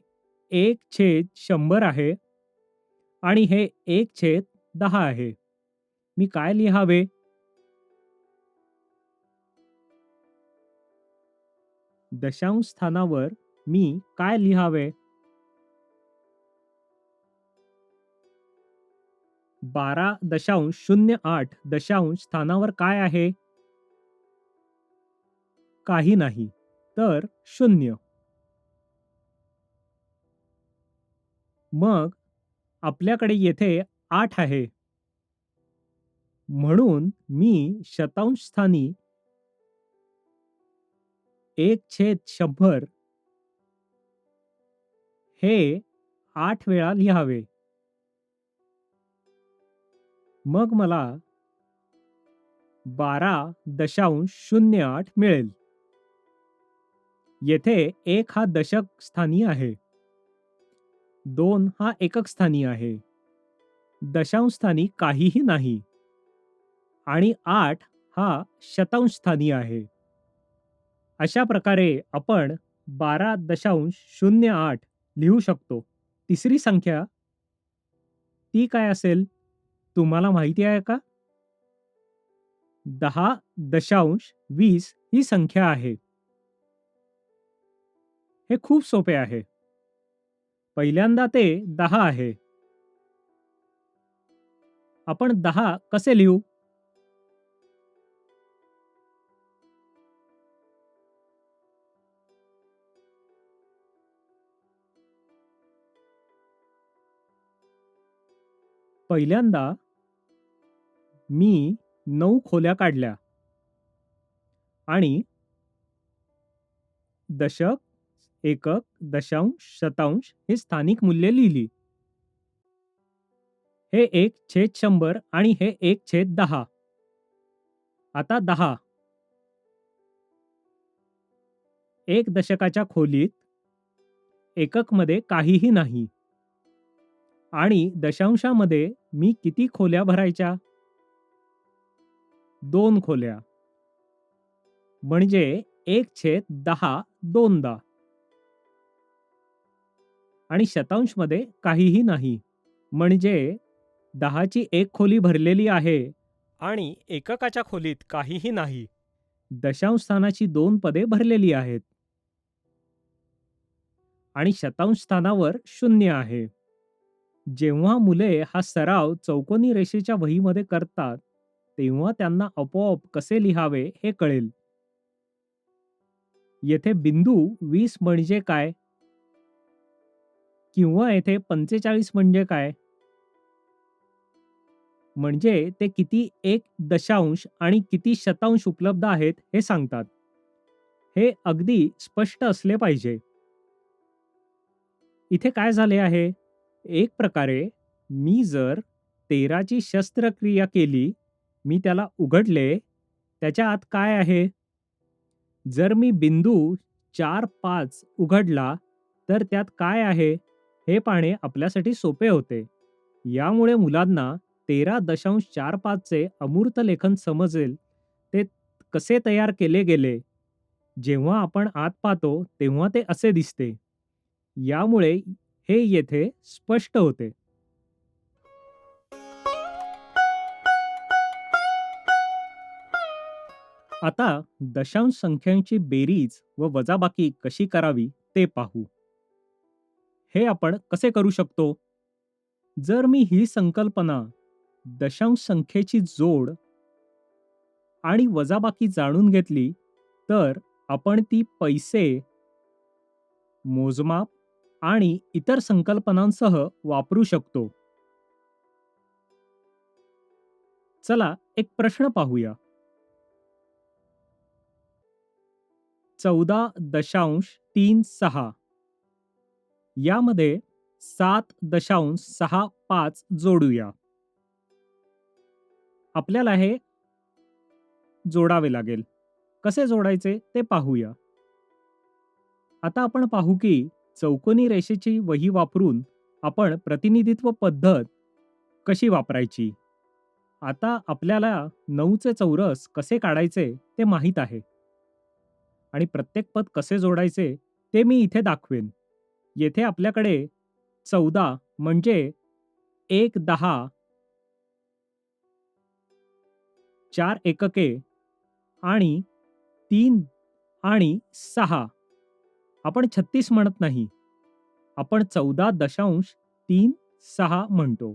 1/100 आहे आणि हे 1/10 आहे. मी काय लिहावे? दशांश स्थानावर मी काय लिहावे? 12.08 दशांश स्थानावर काय आहे? काही नाही. तर 0. मग आपल्याकडे येथे 8 आहे. म्हणून मी शतांश स्थानी 1/100 हे 8 वेळा लिहावे. मग मला 12.08 मिळेल. येथे 1 हा दशक स्थानी आहे. 2 हा एकक स्थानी आहे. दशांश स्थानी काहीही नाही. आणि 8 हा शतांश स्थानी आहे. अशा प्रकारे आपण 12.08 लिहू शकतो. तिसरी संख्या ती काय असेल? तुम्हाला माहिती आहे का? 10.20 ही संख्या आहे. हे खूप सोपे आहे. पहिल्यांदा ते 10 आहे. आपण 10 कसे लिहू? पहिल्यांदा मी 9 खोल्या काढल्या आणि दशक, एकक, दशांश, शतांश हे स्थानिक मूल्ये लिहिली. हे 1/100 आणि हे 1/10. आता 10. एक दशकाच्या खोलीत एककमध्ये काहीही नाही. आणि दशांशामध्ये मी किती खोल्या भरायच्या? 2 खोल्या. म्हणजे 1/10 दोनदा. आणि शतांशमध्ये काहीही नाही. म्हणजे 10ची एक खोली भरलेली आहे आणि एककाच्या खोलीत काहीही नाही. दशांश स्थानाची 2 पदे भरलेली आहेत आणि शतांश स्थानावर 0 आहे. जेव्हा मुले हा सराव चौकोनी रेषेच्या वहीमध्ये करतात, तेव्हा त्यांना आपोआप कसे लिहावे हे कळेल. येथे बिंदू 20 म्हणजे काय? किंवा येथे 45 म्हणजे काय? म्हणजे ते किती एक दशांश आणि किती शतांश उपलब्ध आहेत हे सांगतात. हे अगदी स्पष्ट असले पाहिजे. इथे काय झाले आहे? एक प्रकारे मी जर 13 ची शस्त्रक्रिया केली, मी त्याला उघडले, त्याच्या आत काय आहे? जर मी बिंदू 4-5 उघडला, तर त्यात काय आहे? हे पाहणे आपल्यासाठी सोपे होते. यामुळे मुलांना 13.45 चे अमूर्त लेखन समजेल. ते कसे तयार केले गेले. जेव्हा आपण आत पाहतो, तेव्हा ते असे दिसते. यामुळे हे येथे स्पष्ट होते. आता दशांश संख्यांची बेरीज व वजाबाकी कशी करावी ते पाहू. हे आपण कसे करू शकतो? जर मी ही संकल्पना दशांश संख्येची जोड आणि वजाबाकी जाणून घेतली, तर आपण ती पैसे, मोजमाप आणि इतर संकल्पनांसह वापरू शकतो. चला एक प्रश्न पाहूया. 14.36 यामध्ये 7.65 जोडूया. आपल्याला हे जोडावे लागेल. कसे जोडायचे ते पाहूया. आता आपण पाहू की चौकोनी रेषेची वही वापरून आपण प्रतिनिधित्व पद्धत कशी वापरायची. आता आपल्याला 9चे चौरस कसे काढायचे ते माहीत आहे आणि प्रत्येक पद कसे जोडायचे ते मी इथे दाखवेन. येथे आपल्याकडे 14 म्हणजे 1 10 4 एकके आणि 3 आणि 6. आपण 36 म्हणत नाही. आपण 14.36 म्हणतो.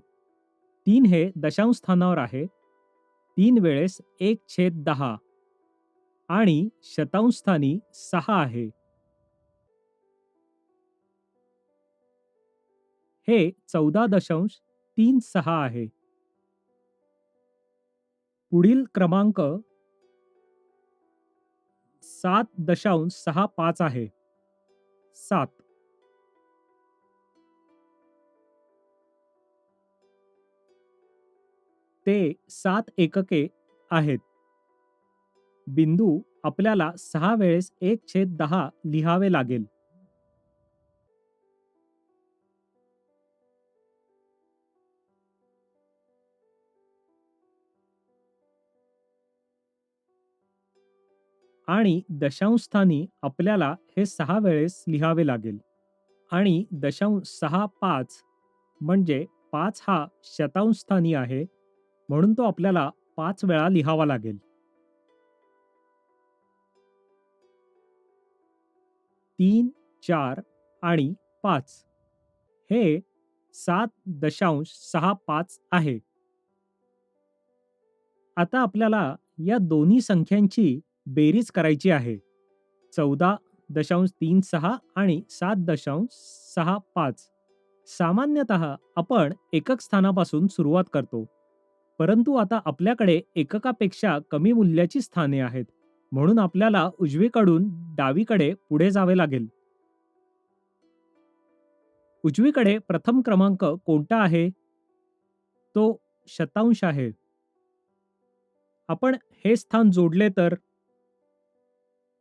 3 हे दशांश स्थानावर आहे. 3 वेळेस 1/10 आणि शतांश स्थानी 6 आहे. हे 14.36 आहे. पुढील क्रमांक 7.65 आहे. 7 ते 7 एकके आहेत. बिंदू आपल्याला 6 वेळेस 1/10 लिहावे लागेल. आणि दशांश स्थानी आपल्याला हे 6 वेळेस लिहावे लागेल. आणि 0.65 म्हणजे 5 हा शतांश स्थानी आहे, म्हणून तो आपल्याला 5 वेळा लिहावा लागेल. 3, 4 आणि 5 हे 7.65 आहे. आता आपल्याला या दोन्ही संख्यांची बेरीज करायची आहे. 14.36 आणि 7.65. सामान्यतः आपण एकक स्थानापासून सुरुवात करतो. परंतु आता आपल्याकडे एककापेक्षा कमी मूल्याची स्थाने आहेत. म्हणून आपल्याला उजवीकडून डावीकडे पुढे जावे लागेल. उजवीकडे प्रथम क्रमांक कोणता आहे? तो शतांश आहे. आपण हे स्थान जोडले तर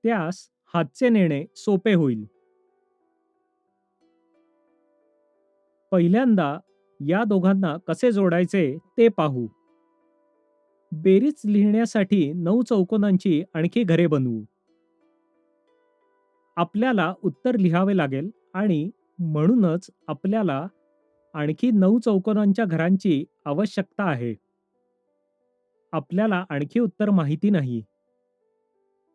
त्यास हातचे नेणे सोपे होईल. पहिल्यांदा या दोघांना कसे जोडायचे ते पाहू. बेरीज लिहिण्यासाठी 9 चौकोनांची आणखी घरे बनवू. आपल्याला उत्तर लिहावे लागेल आणि म्हणूनच आपल्याला आणखी 9 चौकोनांच्या घरांची आवश्यकता आहे. आपल्याला आणखी उत्तर माहिती नाही.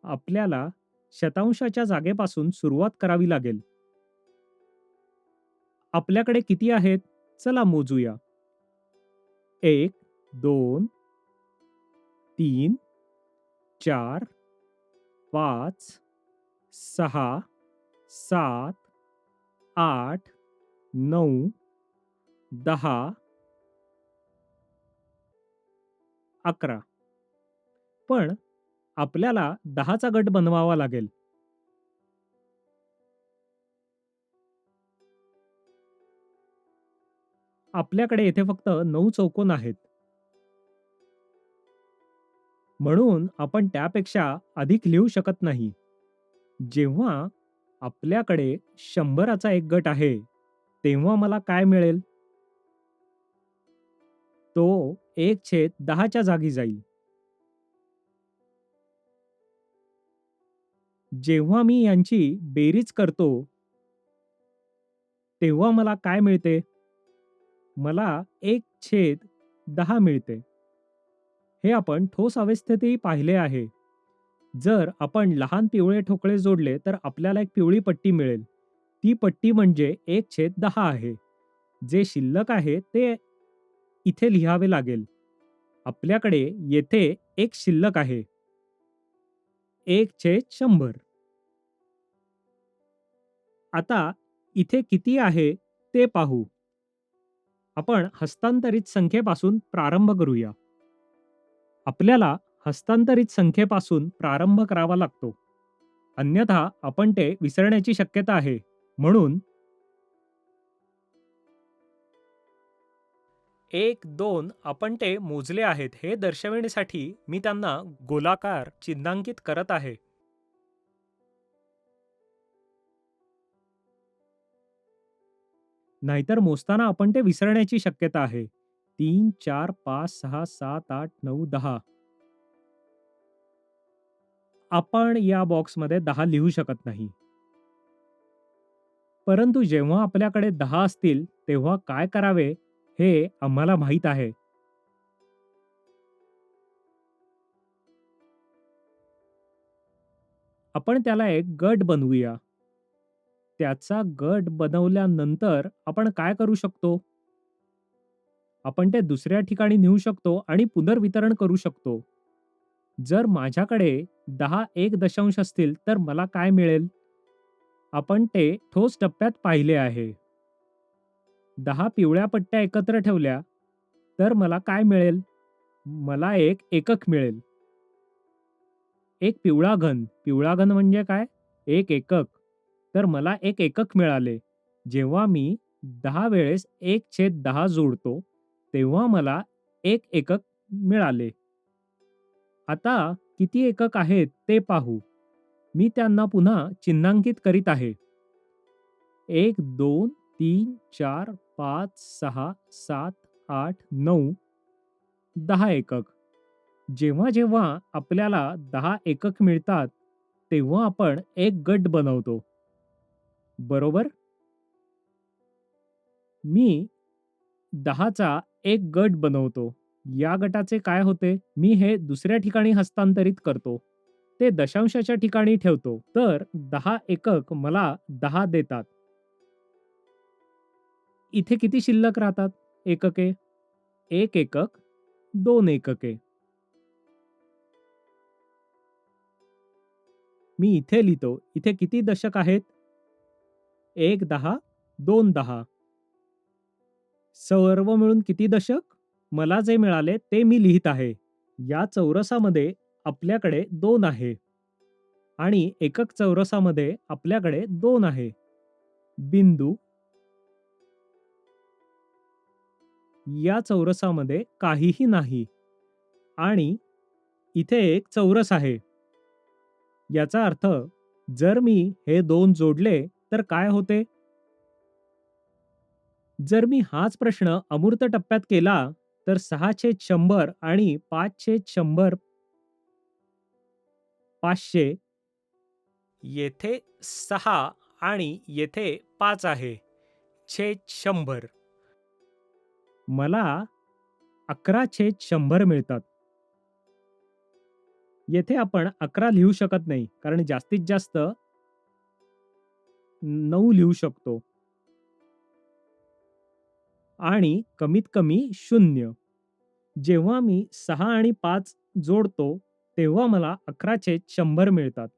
आपल्याला शतांशाच्या जागेपासून सुरुवात करावी लागेल. आपल्याकडे किती आहेत? चला मोजूया. 1, 2, 3, 4, 5, 6, 7, 8, 9, 10, 11. पण आपल्याला 10चा गट बनवावा लागेल. आपल्याकडे येथे फक्त 9 चौकोन आहेत. म्हणून आपण त्यापेक्षा अधिक लिहू शकत नाही. जेव्हा आपल्याकडे 100चा एक गट आहे, तेव्हा मला काय मिळेल? तो 1/10च्या जागी जाईल. जेव्हा मी यांची बेरीज करतो, तेव्हा मला काय मिळते? मला 1/10 मिळते. हे आपण ठोस अवस्थेतही पाहिले आहे. जर आपण लहान पिवळे ठोकळे जोडले तर आपल्याला एक पिवळी पट्टी मिळेल. ती पट्टी म्हणजे 1/10 आहे. जे शिल्लक आहे ते इथे लिहावे लागेल. आपल्याकडे येथे एक शिल्लक आहे. 1/100. आता इथे किती आहे ते पाहू. आपण हस्तांतरित संख्येपासून प्रारंभ करूया. आपल्याला हस्तांतरित संख्येपासून प्रारंभ करावा लागतो. अन्यथा आपण ते विसरण्याची शक्यता आहे. म्हणून 1, 2 आपण ते मोजले आहेत हे दर्शविण्यासाठी मी त्यांना गोलाकार चिन्हांकित करत आहे. नाहीतर मोजताना आपण ते विसरण्याची शक्यता आहे. 3, 4, 5, 6, 7, 8, 9, 10. आपण या बॉक्समध्ये 10 लिहू शकत नाही. परंतु जेव्हा आपल्याकडे 10 असतील तेव्हा काय करावे हे आम्हाला माहीत आहे. आपण त्याला एक गट बनवूया. त्याचा गट बनवल्यानंतर आपण काय करू शकतो? आपण ते दुसऱ्या ठिकाणी नेऊ शकतो आणि पुनर्वितरण करू शकतो. जर माझ्याकडे 10 एक दशांश असतील तर मला काय मिळेल? आपण ते ठोस टप्प्यात पाहिले आहे. 10 पिवळ्या पट्ट्या एकत्र ठेवल्या तर मला काय मिळेल? मला एक एकक मिळेल. एक पिवळा घन. पिवळा घन म्हणजे काय? एक एकक. तर मला एक एकक मिळाले. जेव्हा मी 10 वेळेस 1/10 जोडतो, तेव्हा मला एक एकक मिळाले. आता किती एकक आहेत ते पाहू. मी त्यांना पुन्हा चिन्हांकित करीत आहे. 1, 2, 3, 4, 5, 6, 7, 8, 9, 10 एकक. जेव्हा जेव्हा आपल्याला 10 एकक मिळतात, तेव्हा आपण एक गट बनवतो. बरोबर? मी 10चा एक गट बनवतो. या गटाचे काय होते? मी हे दुसऱ्या ठिकाणी हस्तांतरित करतो. ते दशांशाच्या ठिकाणी ठेवतो. तर 10 एकक मला 10 देतात. इथे किती शिल्लक राहतात एकके? 1 एकक, 2 एकके. मी इथे लिहितो. इथे किती दशक आहेत? 1 10, 2 10. सर्व मिळून किती दशक? मला जे मिळाले ते मी लिहित आहे. या चौरसामध्ये आपल्याकडे 2 आहे आणि एकक चौरसामध्ये आपल्याकडे 2 आहे. बिंदू या चौरसामध्ये काहीही नाही आणि इथे एक चौरस आहे. याचा अर्थ जर मी हे 2 जोडले तर काय होते? जर मी हाच प्रश्न अमूर्त टप्प्यात केला तर 6/100 आणि 5/100 500 येथे 6 आणि येथे 5 आहे. छेद 100. मला 11/100 मिळतात. येथे आपण 11 लिहू शकत नाही कारण जास्तीत जास्त 9 लिहू शकतो आणि कमीत कमी 0. जेव्हा मी 6 आणि 5 जोडतो, तेव्हा मला 11/100 मिळतात.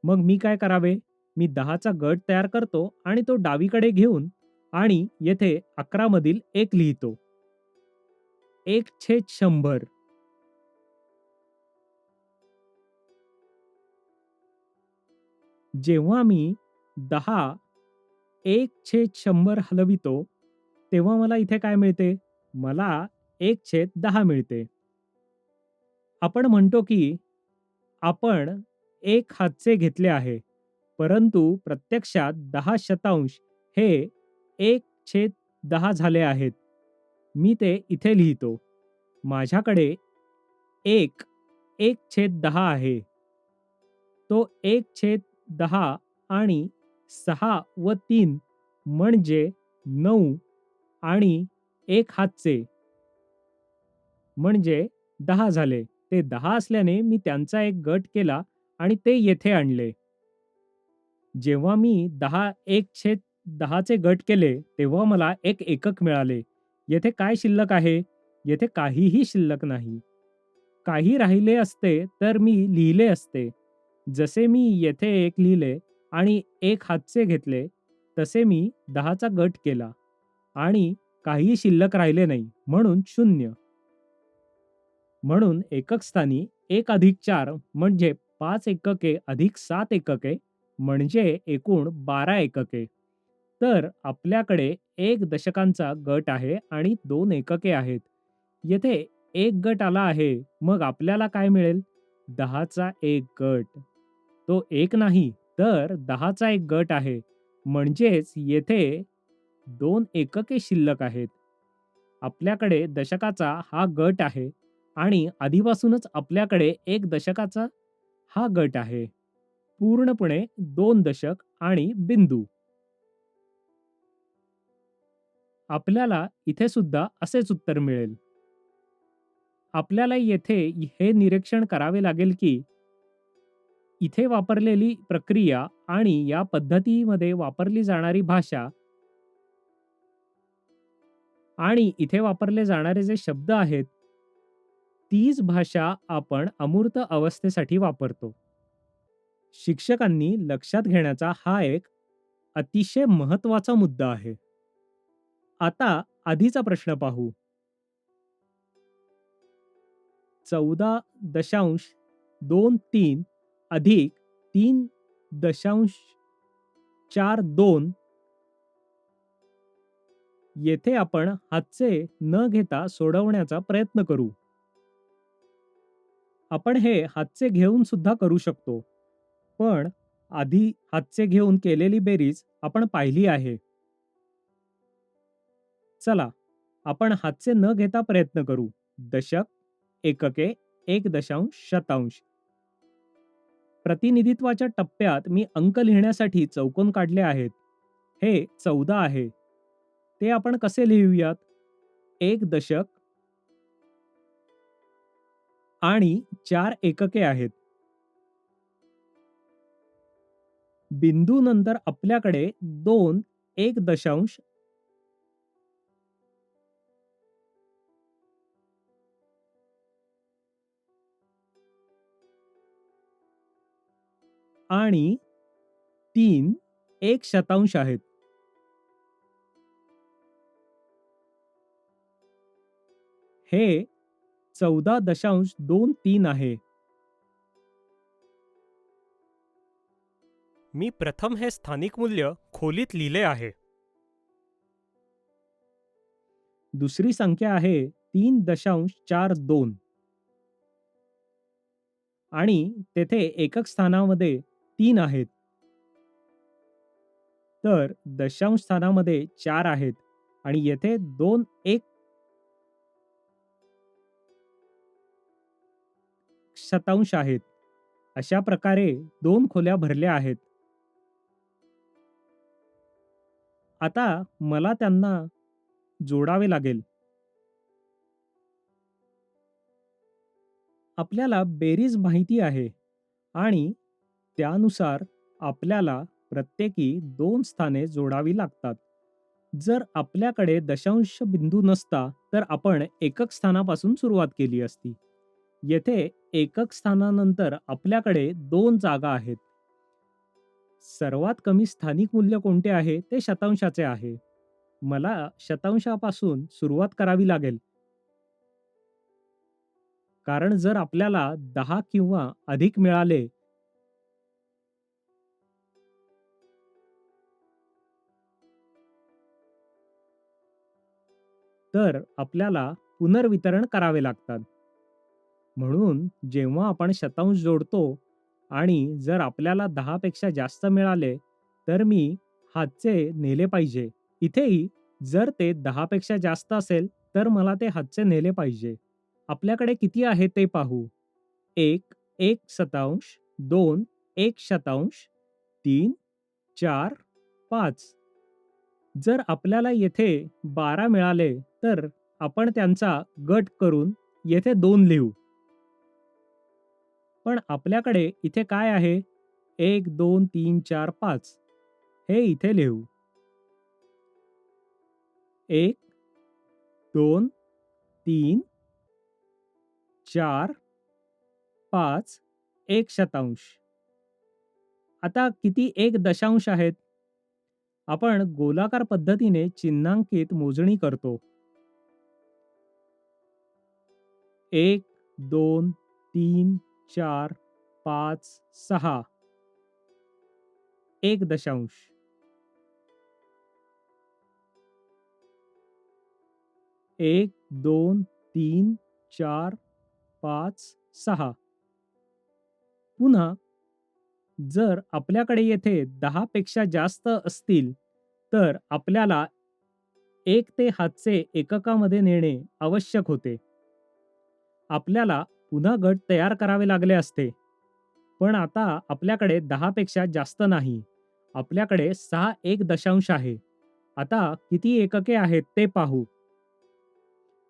मग मी काय करावे? मी 10चा गट तयार करतो आणि तो डावीकडे घेऊन आणि येथे 11 मधील 1 लिहितो. 1/100. जेव्हा मी 10 1/100 हलवितो, तेव्हा मला इथे काय मिळते? मला 1/10 मिळते. आपण म्हणतो की आपण 1 हातचे घेतले आहे, परंतु प्रत्यक्षात 10 शतांश हे 1/10 झाले आहेत. मी ते इथे लिहितो. माझ्याकडे 1 1/10 आहे. तो 1/10 आणि 6 व 3 म्हणजे 9 आणि 1 हातचे म्हणजे 10 झाले. ते 10 असल्याने मी त्यांचा एक गट केला आणि ते येथे आणले. जेव्हा मी 1/10 चे गट केले, तेव्हा मला एक एकक मिळाले. येथे काय शिल्लक आहे? येथे काहीही शिल्लक नाही. काही राहिले असते तर मी लिहिले असते. जसे मी येथे 1 लिहिले आणि 1 हातचे घेतले, तसे मी 10चा गट केला आणि काहीही शिल्लक राहिले नाही, म्हणून 0. म्हणून एकक स्थानी 1+4 म्हणजे 5 एकके अधिक 7 एकके म्हणजे एकूण 12 एकके. तर आपल्याकडे 1 दशकांचा गट आहे आणि 2 एकके आहेत. येथे 1 गट आला आहे, मग आपल्याला काय मिळेल? 10चा 1 गट. तो 1 नाही, तर 10चा 1 गट आहे. म्हणजेच येथे 2 एकके शिल्लक आहेत. आपल्याकडे दशकाचा हा गट आहे आणि आधीपासूनच आपल्याकडे 1 दशकाचा हा गट आहे. पूर्णपणे 2 दशक आणि बिंदू. आपल्याला इथे सुद्धा असेच उत्तर मिळेल. आपल्याला येथे हे निरीक्षण करावे लागेल की इथे वापरलेली प्रक्रिया आणि या पद्धतीमध्ये वापरली जाणारी भाषा आणि इथे वापरले जाणारे जे शब्द आहेत, तीच भाषा आपण अमूर्त अवस्थेसाठी वापरतो. शिक्षकांनी लक्षात घेण्याचा हा एक अतिशय महत्त्वाचा मुद्दा आहे. आता आधीचा प्रश्न पाहू. 14.23 अधिक 3.42 येथे आपण हातचे न घेता सोडवण्याचा प्रयत्न करू. आपण हे हातचे घेऊन सुद्धा करू शकतो. पण आधी हातचे घेऊन केलेली बेरीज आपण पाहिली आहे. चला, आपण हातचे न घेता प्रयत्न करू. दशक, एकके, 1 दशांश, शतांश. प्रतिनिधित्वाच्या टप्प्यात मी अंक लिहिण्यासाठी चौकोन काढले आहेत. हे 14 आहे. ते आपण कसे लिहूयात? 1 दशक आणि 4 एकके आहेत. बिंदू नंतर आपल्याकडे 2 1 दशांश आणि 3 1 शतांश आहेत. हे 14.23 आहे. मी प्रथम हे स्थानिक मूल्य खोलीत लिहिले आहे. दुसरी संख्या आहे 3.42 आणि तेथे एकक स्थानामध्ये 3 आहेत. तर दशांश स्थानामध्ये 4 आहेत आणि येथे 2 1 शतांश आहेत. अशा प्रकारे 2 खोल्या भरल्या आहेत. आता मला त्यांना जोडावे लागेल. आपल्याला बेरीज माहिती आहे आणि त्यानुसार आपल्याला प्रत्येकी 2 स्थाने जोडावी लागतात. जर आपल्याकडे दशांश बिंदू नसता, तर आपण एकक स्थानापासून सुरुवात केली असती. येथे एकक स्थानानंतर आपल्याकडे 2 जागा आहेत. सर्वात कमी स्थानिक मूल्य कोणते आहे ते शतांशाचे आहे. मला शतांशापासून सुरुवात करावी लागेल. कारण जर आपल्याला 10 किंवा अधिक मिळाले तर आपल्याला पुनर्वितरण करावे लागतात. म्हणून जेव्हा आपण शतांश जोडतो आणि जर आपल्याला 10 पेक्षा जास्त मिळाले, तर मी हातचे नेले पाहिजे. इथेही जर ते 10 पेक्षा जास्त असेल, तर मला ते हातचे नेले पाहिजे. आपल्याकडे किती आहे ते पाहू. 1, 1 शतांश, 2, 1 शतांश, 3, 4, 5. जर आपल्याला येथे 12 मिळाले, तर आपण त्यांचा गट करून येथे 2 लिहू. पण आपल्याकडे इथे काय आहे? 1, 2, 3, 4, 5 हे इथे लिहू. 1, 2, 3, 4, 5, 1 शतांश. आता किती 1 दशांश आहेत? आपण गोलाकार पद्धतीने चिन्हांकित मोजणी करतो. 1, 2, 3, 4, 5, 6 1 दशांश. 1, 2, 3, 4, 5, 6. पुन्हा जर आपल्याकडे येथे 10 पेक्षा जास्त असतील, तर आपल्याला 1 ते हातचे एककामध्ये नेणे आवश्यक होते. आपल्याला पुन्हा गट तयार करावे लागले असते. पण आता आपल्याकडे 10 पेक्षा जास्त नाही. आपल्याकडे 6 1 दशांश आहे. आता किती एकके आहेत ते पाहू.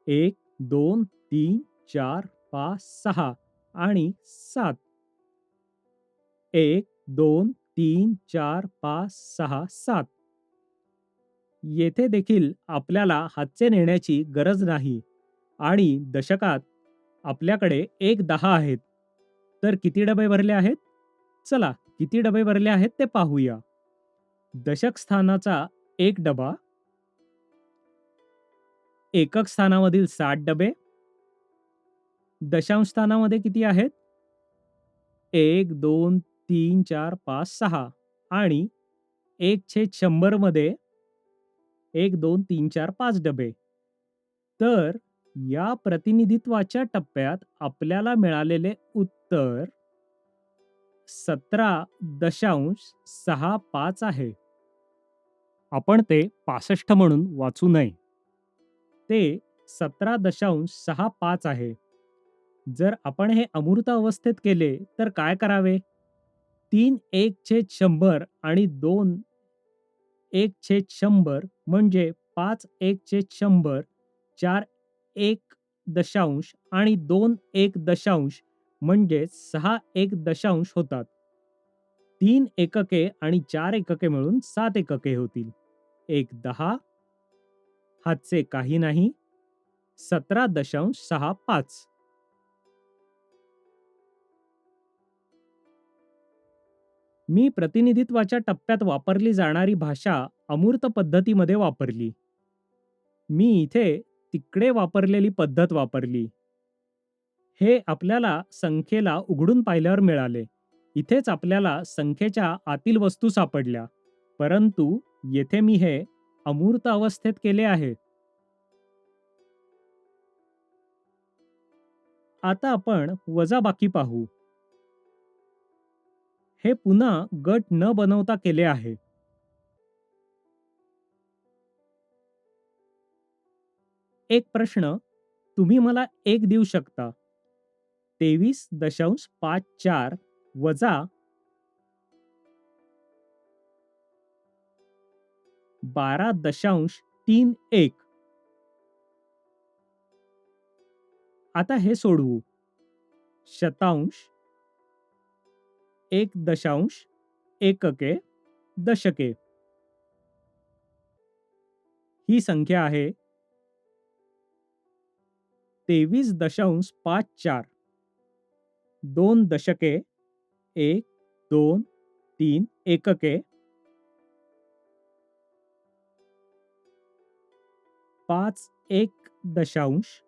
1, 2, 3, 4, 5, 6 आणि 7. 1, 2, 3, 4, 5, 6, 7. येथे देखील आपल्याला हातचे नेण्याची गरज नाही आणि दशकात आपल्याकडे 1 10 आहेत. तर किती डबे भरले आहेत? चला, किती डबे भरले आहेत ते पाहूया. दशक स्थानाचा 1 डबा, एकक स्थानामधील 60 डबे, दशांश स्थानामध्ये किती आहेत? 1, 2, 3, 4, 5, 6 आणि 1/100 मध्ये 1, 2, 3, 4, 5 डबे. तर या प्रतिनिधित्वाच्या टप्प्यात आपल्याला मिळालेले उत्तर 17.65 आहे. आपण ते 65 म्हणून वाचू नये. ते 17.65 आहे. जर आपण हे अमूर्त अवस्थेत केले तर काय करावे? 3 1/100 आणि 2 1/100 म्हणजे 5 1/100, 4 1 दशांश आणि 2 1 दशांश म्हणजे 6 1 दशांश होतात. 3 एकके आणि 4 एकके मिळून 7 एकके होतील. 1 10 हातचे काही नाही. 17.65. मी प्रतिनिधित्वाच्या टप्प्यात वापरली जाणारी भाषा अमूर्त पद्धतीमध्ये वापरली. मी इथे तिकडे वापरलेली पद्धत वापरली. हे आपल्याला संख्येला उघडून पाहिल्यावर मिळाले. इथेच आपल्याला संख्येच्या आतील वस्तू सापडल्या. परंतु येथे मी हे अमूर्त अवस्थेत केले आहे. आता आपण वजाबाकी पाहू. हे पुन्हा गट न बनवता केले आहे. एक प्रश्न, तुम्ही मला एक देऊ शकता. 23.54 वजा 12.31. आता हे सोडवू. शतांश, एक दशांश, एकके, दशके. ही संख्या आहे 23.54. 2 दशके, 1, 2, 3 एकके, 5 एक दशांश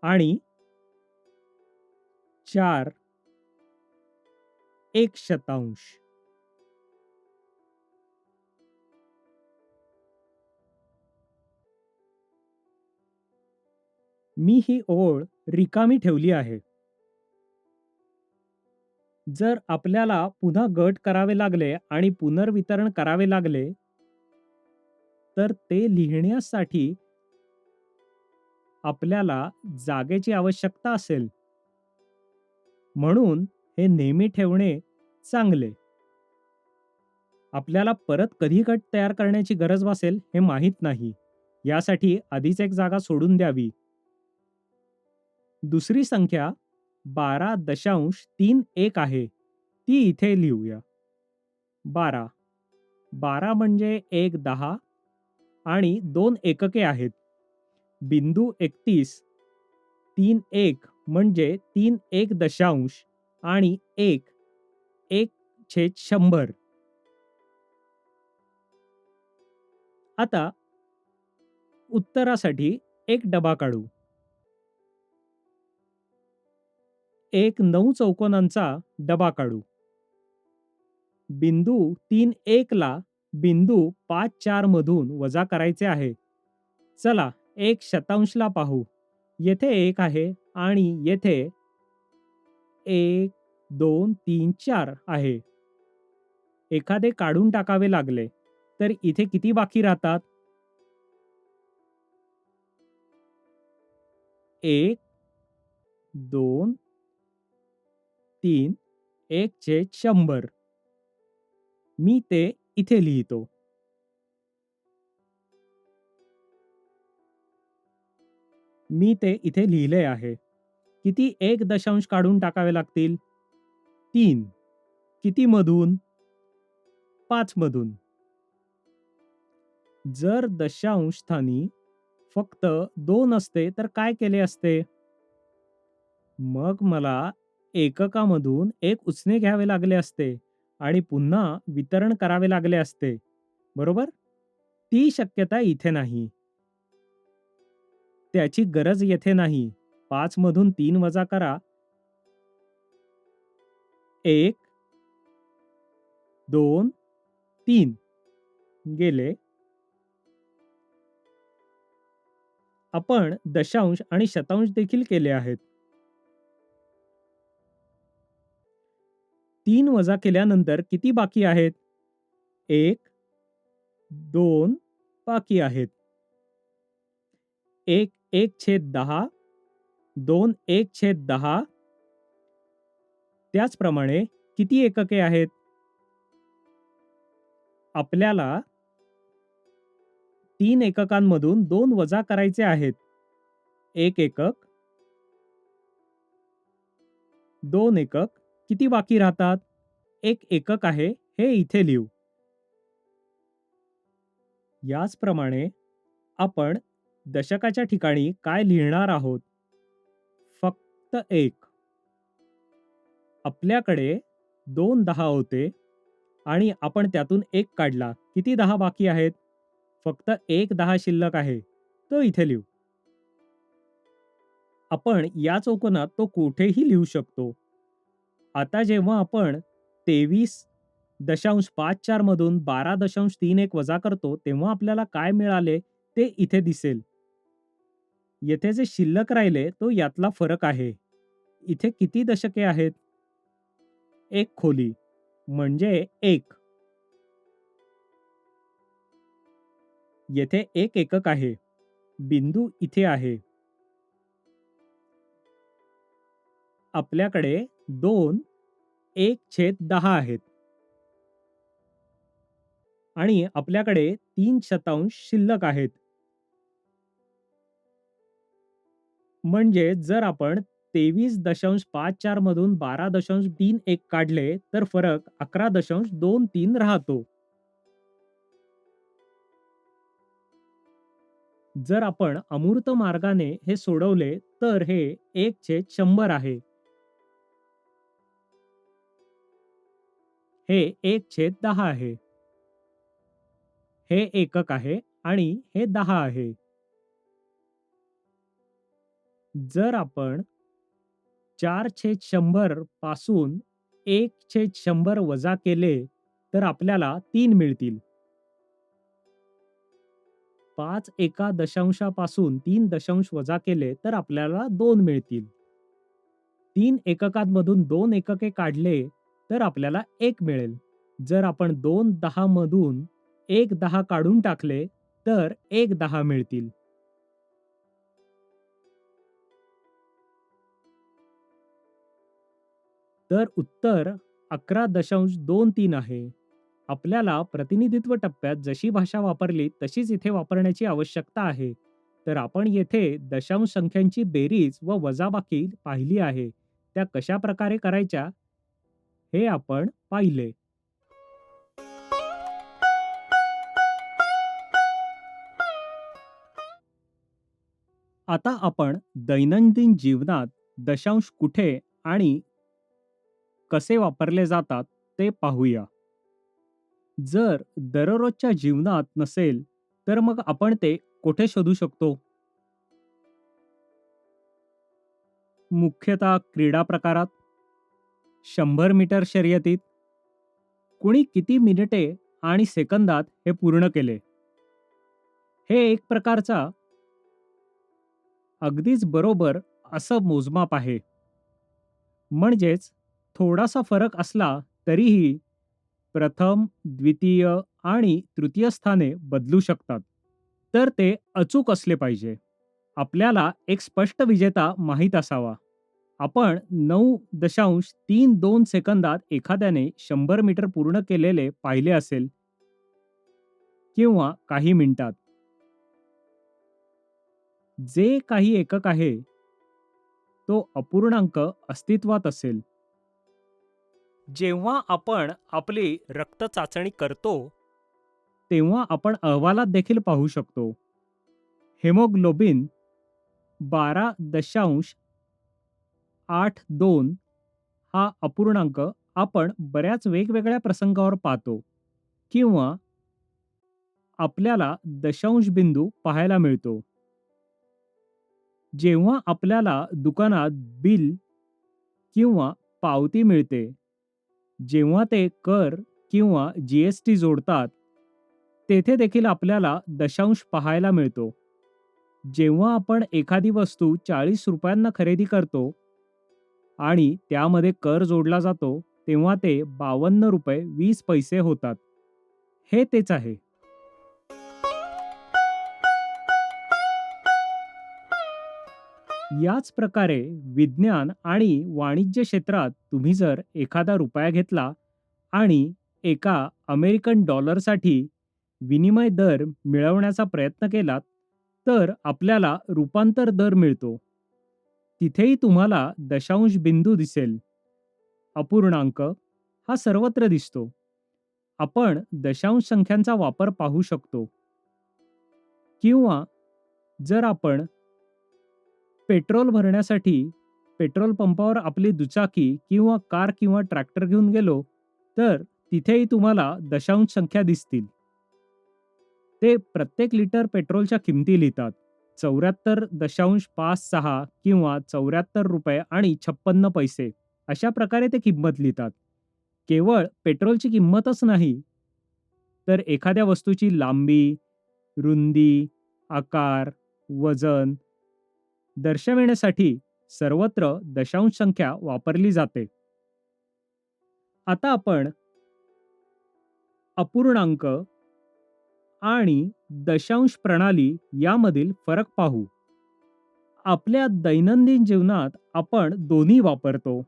आणि 4 एक शतांश. मी ही ओळ रिकामी ठेवली आहे. जर आपल्याला पुन्हा गट करावे लागले आणि पुनर्वितरण करावे लागले तर ते लिहिण्यासाठी आपल्याला जागेची आवश्यकता असेल. म्हणून हे नेहमी ठेवणे चांगले. आपल्याला परत कधी गट तयार करण्याची गरज भासेल हे माहीत नाही. यासाठी आधीच एक जागा सोडून द्यावी. दुसरी संख्या 12.31 आहे. ती इथे लिहूया. 12. 12 म्हणजे 1 10 आणि 2 एकके आहेत. बिंदू 31 3 1 म्हणजे 3 एक दशांश आणि 1 1/100. आता उत्तरासाठी एक डबा काढू. एक 9 चौकोनांचा डबा काढू. बिंदू 3 1 ला बिंदू 5 4 मधून वजा करायचे आहे. चला एक शतांशला पाहू. येथे 1 आहे आणि येथे 1 2 3 4 आहे. एखादे काढून टाकावे लागले तर इथे किती बाकी राहतात? 1 2 3 1/100. मी ते इथे लिहितो. मी ते इथे लिहिले आहे. किती एक दशांश काढून टाकावे लागतील? 3. किती मधून? 5 मधून. जर दशांश स्थानी फक्त 2 असते तर काय केले असते? मग मला एककामधून एक उसने घ्यावे लागले असते आणि पुन्हा वितरण करावे लागले असते. बरोबर? ती शक्यता इथे नाही. त्याची गरज येथे नाही. 5 मधून 3 वजा करा. 1 2 3 गेले. आपण दशांश आणि शतांश देखील केले आहेत. 3 वजा केल्यानंतर किती बाकी आहेत? 1 2 बाकी आहेत. 1 1/10 2 1/10. त्याचप्रमाणे किती एकके आहेत? आपल्याला 3 एककांमधून 2 वजा करायचे आहेत. 1 एकक 2 एकक. किती बाकी राहतात? 1 एकक आहे. हे इथे लिहू. याचप्रमाणे आपण दशकाच्या ठिकाणी काय लिहिणार आहोत? फक्त 1. आपल्याकडे 2 10 होते आणि आपण त्यातून 1 काढला. किती 10 बाकी आहेत? फक्त 1 10 शिल्लक आहे. तो इथे लिहू. आपण या चौकोनात तो कुठेही लिहू शकतो. आता जेव्हा आपण 23.54 मधून 12.31 वजा करतो तेव्हा आपल्याला काय मिळाले ते इथे दिसेल. येथे जे शिल्लक राहिले तो यातला फरक आहे. इथे किती दशके आहेत? एक खोली म्हणजे 1. येथे 1 एकक आहे. बिंदू इथे आहे. आपल्याकडे 2 1/10 आहेत. आणि आपल्याकडे 3 शतांश शिल्लक आहेत. म्हणजे जर आपण 23.54 मधून 12.31 काढले तर फरक 11.23 राहतो. जर आपण अमूर्त मार्गाने हे सोडवले तर हे 1/100 आहे. हे 1/10 आहे. हे एकक आहे आणि हे 10 आहे. जर आपण 4/100 पासून 1/100 वजा केले तर आपल्याला 3 मिळतील. 5 एका दशांशापासून 3 दशांश वजा केले तर आपल्याला 2 मिळतील. 3 एककांमधून 2 एकके काढले तर आपल्याला 1 मिळेल. जर आपण 2 10 मधून 1 10 काढून टाकले तर 1 10 मिळतील. तर उत्तर 11.23 आहे. आपल्याला प्रतिनिधित्व टप्प्यात जशी भाषा वापरली तशीच इथे वापरण्याची आवश्यकता आहे. तर आपण येथे दशांश संख्यांची बेरीज व वजाबाकी पाहिली आहे. त्या कशा प्रकारे करायच्या हे आपण पाहिले. आता आपण दैनंदिन जीवनात दशांश कुठे आणि कसे वापरले जातात ते पाहूया. जर दररोजच्या जीवनात नसेल तर मग आपण ते कुठे शोधू शकतो? मुख्यतः क्रीडा प्रकारात, 100 मीटर शर्यतीत, कुणी किती मिनिटे आणि सेकंदात हे पूर्ण केले. हे एक प्रकारचा अगदीच बरोबर असं मोजमाप आहे. म्हणजेच थोडासा फरक असला तरीही प्रथम, द्वितीय आणि तृतीय स्थाने बदलू शकतात. तर ते अचूक असले पाहिजे. आपल्याला एक स्पष्ट विजेता माहीत असावा. आपण 9.32 सेकंदात एखाद्याने 100 मीटर पूर्ण केलेले पाहिले असेल किंवा काही मिनिटात. जे काही एकक आहे तो अपूर्णांक अस्तित्वात असेल. जेव्हा आपण आपली रक्त चाचणी करतो तेव्हा आपण अहवालात देखील पाहू शकतो. हेमोग्लोबिन 12.82 हा अपूर्णांक आपण बऱ्याच वेगवेगळ्या प्रसंगावर पाहतो किंवा आपल्याला दशांश बिंदू पाहायला मिळतो. जेव्हा आपल्याला दुकानात बिल किंवा पावती मिळते, जेव्हा ते कर किंवा जीएसटी जोडतात, तेथे देखील आपल्याला दशांश पाहायला मिळतो. जेव्हा आपण एखादी वस्तू 40 रुपयांना खरेदी करतो आणि त्यामध्ये कर जोडला जातो, तेव्हा ते 52 रुपये 20 पैसे होतात. हे तेच आहे. याच प्रकारे विज्ञान आणि वाणिज्य क्षेत्रात तुम्ही जर एखादा रुपया घेतला आणि एका अमेरिकन डॉलरसाठी विनिमय दर मिळवण्याचा प्रयत्न केलात, तर आपल्याला रूपांतर दर मिळतो. तिथेही तुम्हाला दशांश बिंदू दिसेल. अपूर्णांक हा सर्वत्र दिसतो. आपण दशांश संख्यांचा वापर पाहू शकतो. किंवा जर आपण पेट्रोल भरण्यासाठी पेट्रोल पंपावर आपली दुचाकी किंवा कार किंवा ट्रॅक्टर घेऊन गेलो, तर तिथेही तुम्हाला दशांश संख्या दिसतील. ते प्रत्येक लिटर पेट्रोलच्या किमती लिहितात. 74.56 किंवा 74 रुपये आणि 56 पैसे अशा प्रकारे ते किंमत लिहितात. केवळ पेट्रोलची किंमतच नाही, तर एखाद्या वस्तूची लांबी, रुंदी, आकार, वजन दर्शविण्यासाठी सर्वत्र दशांश संख्या वापरली जाते. आता आपण अपूर्णांक आणि दशांश प्रणाली यामधील फरक पाहू. आपल्या दैनंदिन जीवनात आपण दोन्ही वापरतो.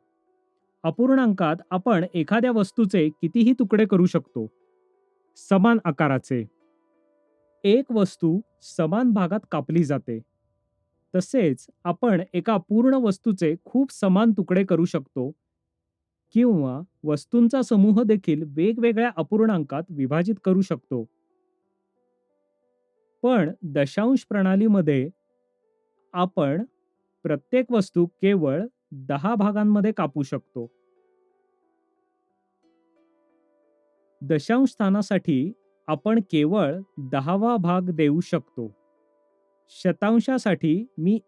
अपूर्णांकात आपण एखाद्या वस्तूचे कितीही तुकडे करू शकतो. समान आकाराचे. एक वस्तू समान भागात कापली जाते. तसेच आपण एका पूर्ण वस्तूचे खूप समान तुकडे करू शकतो किंवा वस्तूंचा समूह देखील वेगवेगळ्या अपूर्णांकात विभाजित करू शकतो. पण दशांश प्रणालीमध्ये आपण प्रत्येक वस्तू केवळ 10 भागांमध्ये कापू शकतो. दशांश स्थानासाठी आपण केवळ 10वा भाग देऊ शकतो. शतांशासाठी मी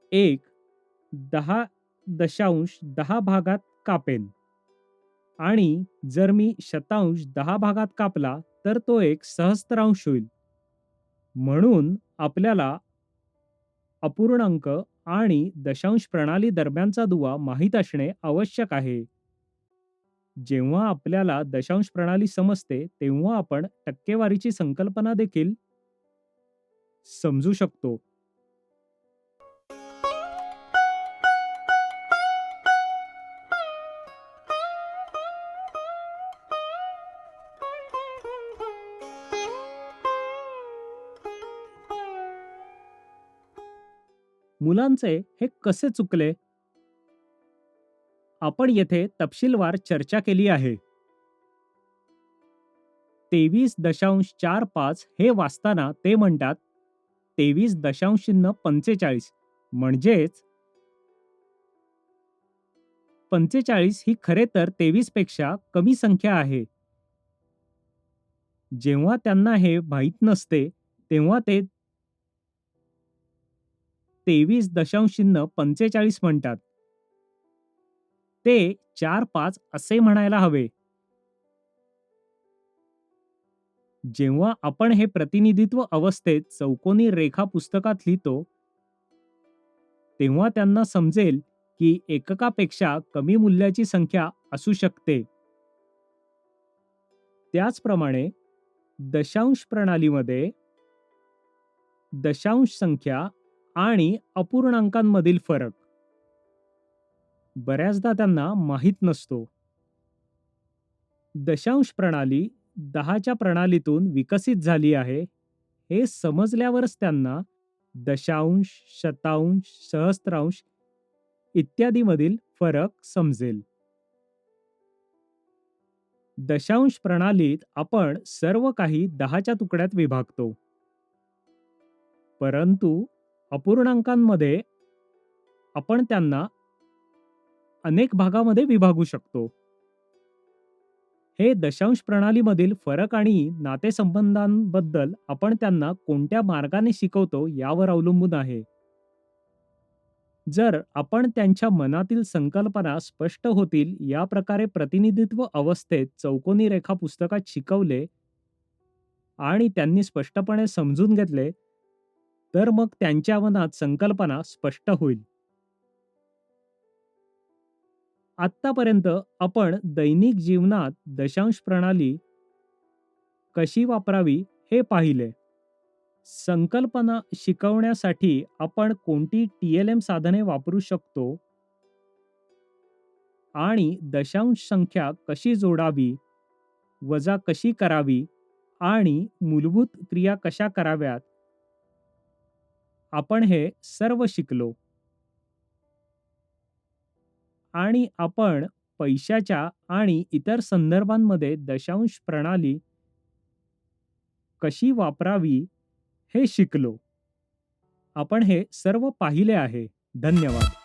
10 भागात कापेन आणि जर मी शतांश 10 भागात कापला तर तो एक सहस्त्रांश होईल. म्हणून आपल्याला अपूर्णांक आणि दशांश प्रणाली दरम्यानचा दुवा माहीत असणे आवश्यक आहे. जेव्हा आपल्याला दशांश प्रणाली समजते तेव्हा आपण टक्केवारीची संकल्पना देखील समजू शकतो. मुलांचे हे कसे चुकले? आपण येथे तपशीलवार चर्चा केली आहे. 23.45 हे वाचताना ते म्हणतात 23.45 म्हणजेच 45 ही खरे तर 23 पेक्षा कमी संख्या आहे. जेव्हा त्यांना हे माहीत नसते तेव्हा ते 23.45 म्हणतात. ते 45 असे म्हणायला हवे. जेव्हा आपण हे प्रतिनिधित्व अवस्थेत चौकोनी रेखा पुस्तकात लिहितो तेव्हा त्यांना समजेल की एककापेक्षा कमी मूल्याची संख्या असू शकते. त्याचप्रमाणे दशांश प्रणालीमध्ये दशांश संख्या आणि अपूर्णांकांमधील फरक बऱ्याचदा त्यांना माहीत नसतो. दशांश प्रणाली 10च्या प्रणालीतून विकसित झाली आहे हे समजल्यावरच त्यांना दशांश, शतांश, सहस्त्रांश इत्यादी मधील फरक समजेल. दशांश प्रणालीत आपण सर्व काही 10च्या तुकड्यात विभागतो. परंतु अपूर्णांकांमध्ये आपण त्यांना अनेक भागामध्ये विभागू शकतो. हे दशांश प्रणालीमधील फरक आणि नातेसंबंधांबद्दल आपण त्यांना कोणत्या मार्गाने शिकवतो यावर अवलंबून आहे. जर आपण त्यांच्या मनातील संकल्पना स्पष्ट होतील या प्रकारे प्रतिनिधित्व अवस्थेत चौकोनी रेखा पुस्तकात शिकवले आणि त्यांनी स्पष्टपणे समजून घेतले तर मग त्यांच्या मनात संकल्पना स्पष्ट होईल. आत्तापर्यंत आपण दैनिक जीवनात दशांश प्रणाली कशी वापरावी हे पाहिले. संकल्पना शिकवण्यासाठी आपण कोणती TLM साधने वापरू शकतो आणि दशांश संख्या कशी जोडावी, वजा कशी करावी आणि मूलभूत क्रिया कशा कराव्यात आपण हे सर्व शिकलो. आणि आपण पैशाच्या आणि इतर संदर्भांमध्ये दशांश प्रणाली कशी वापरावी हे शिकलो. आपण हे सर्व पाहिले आहे. धन्यवाद.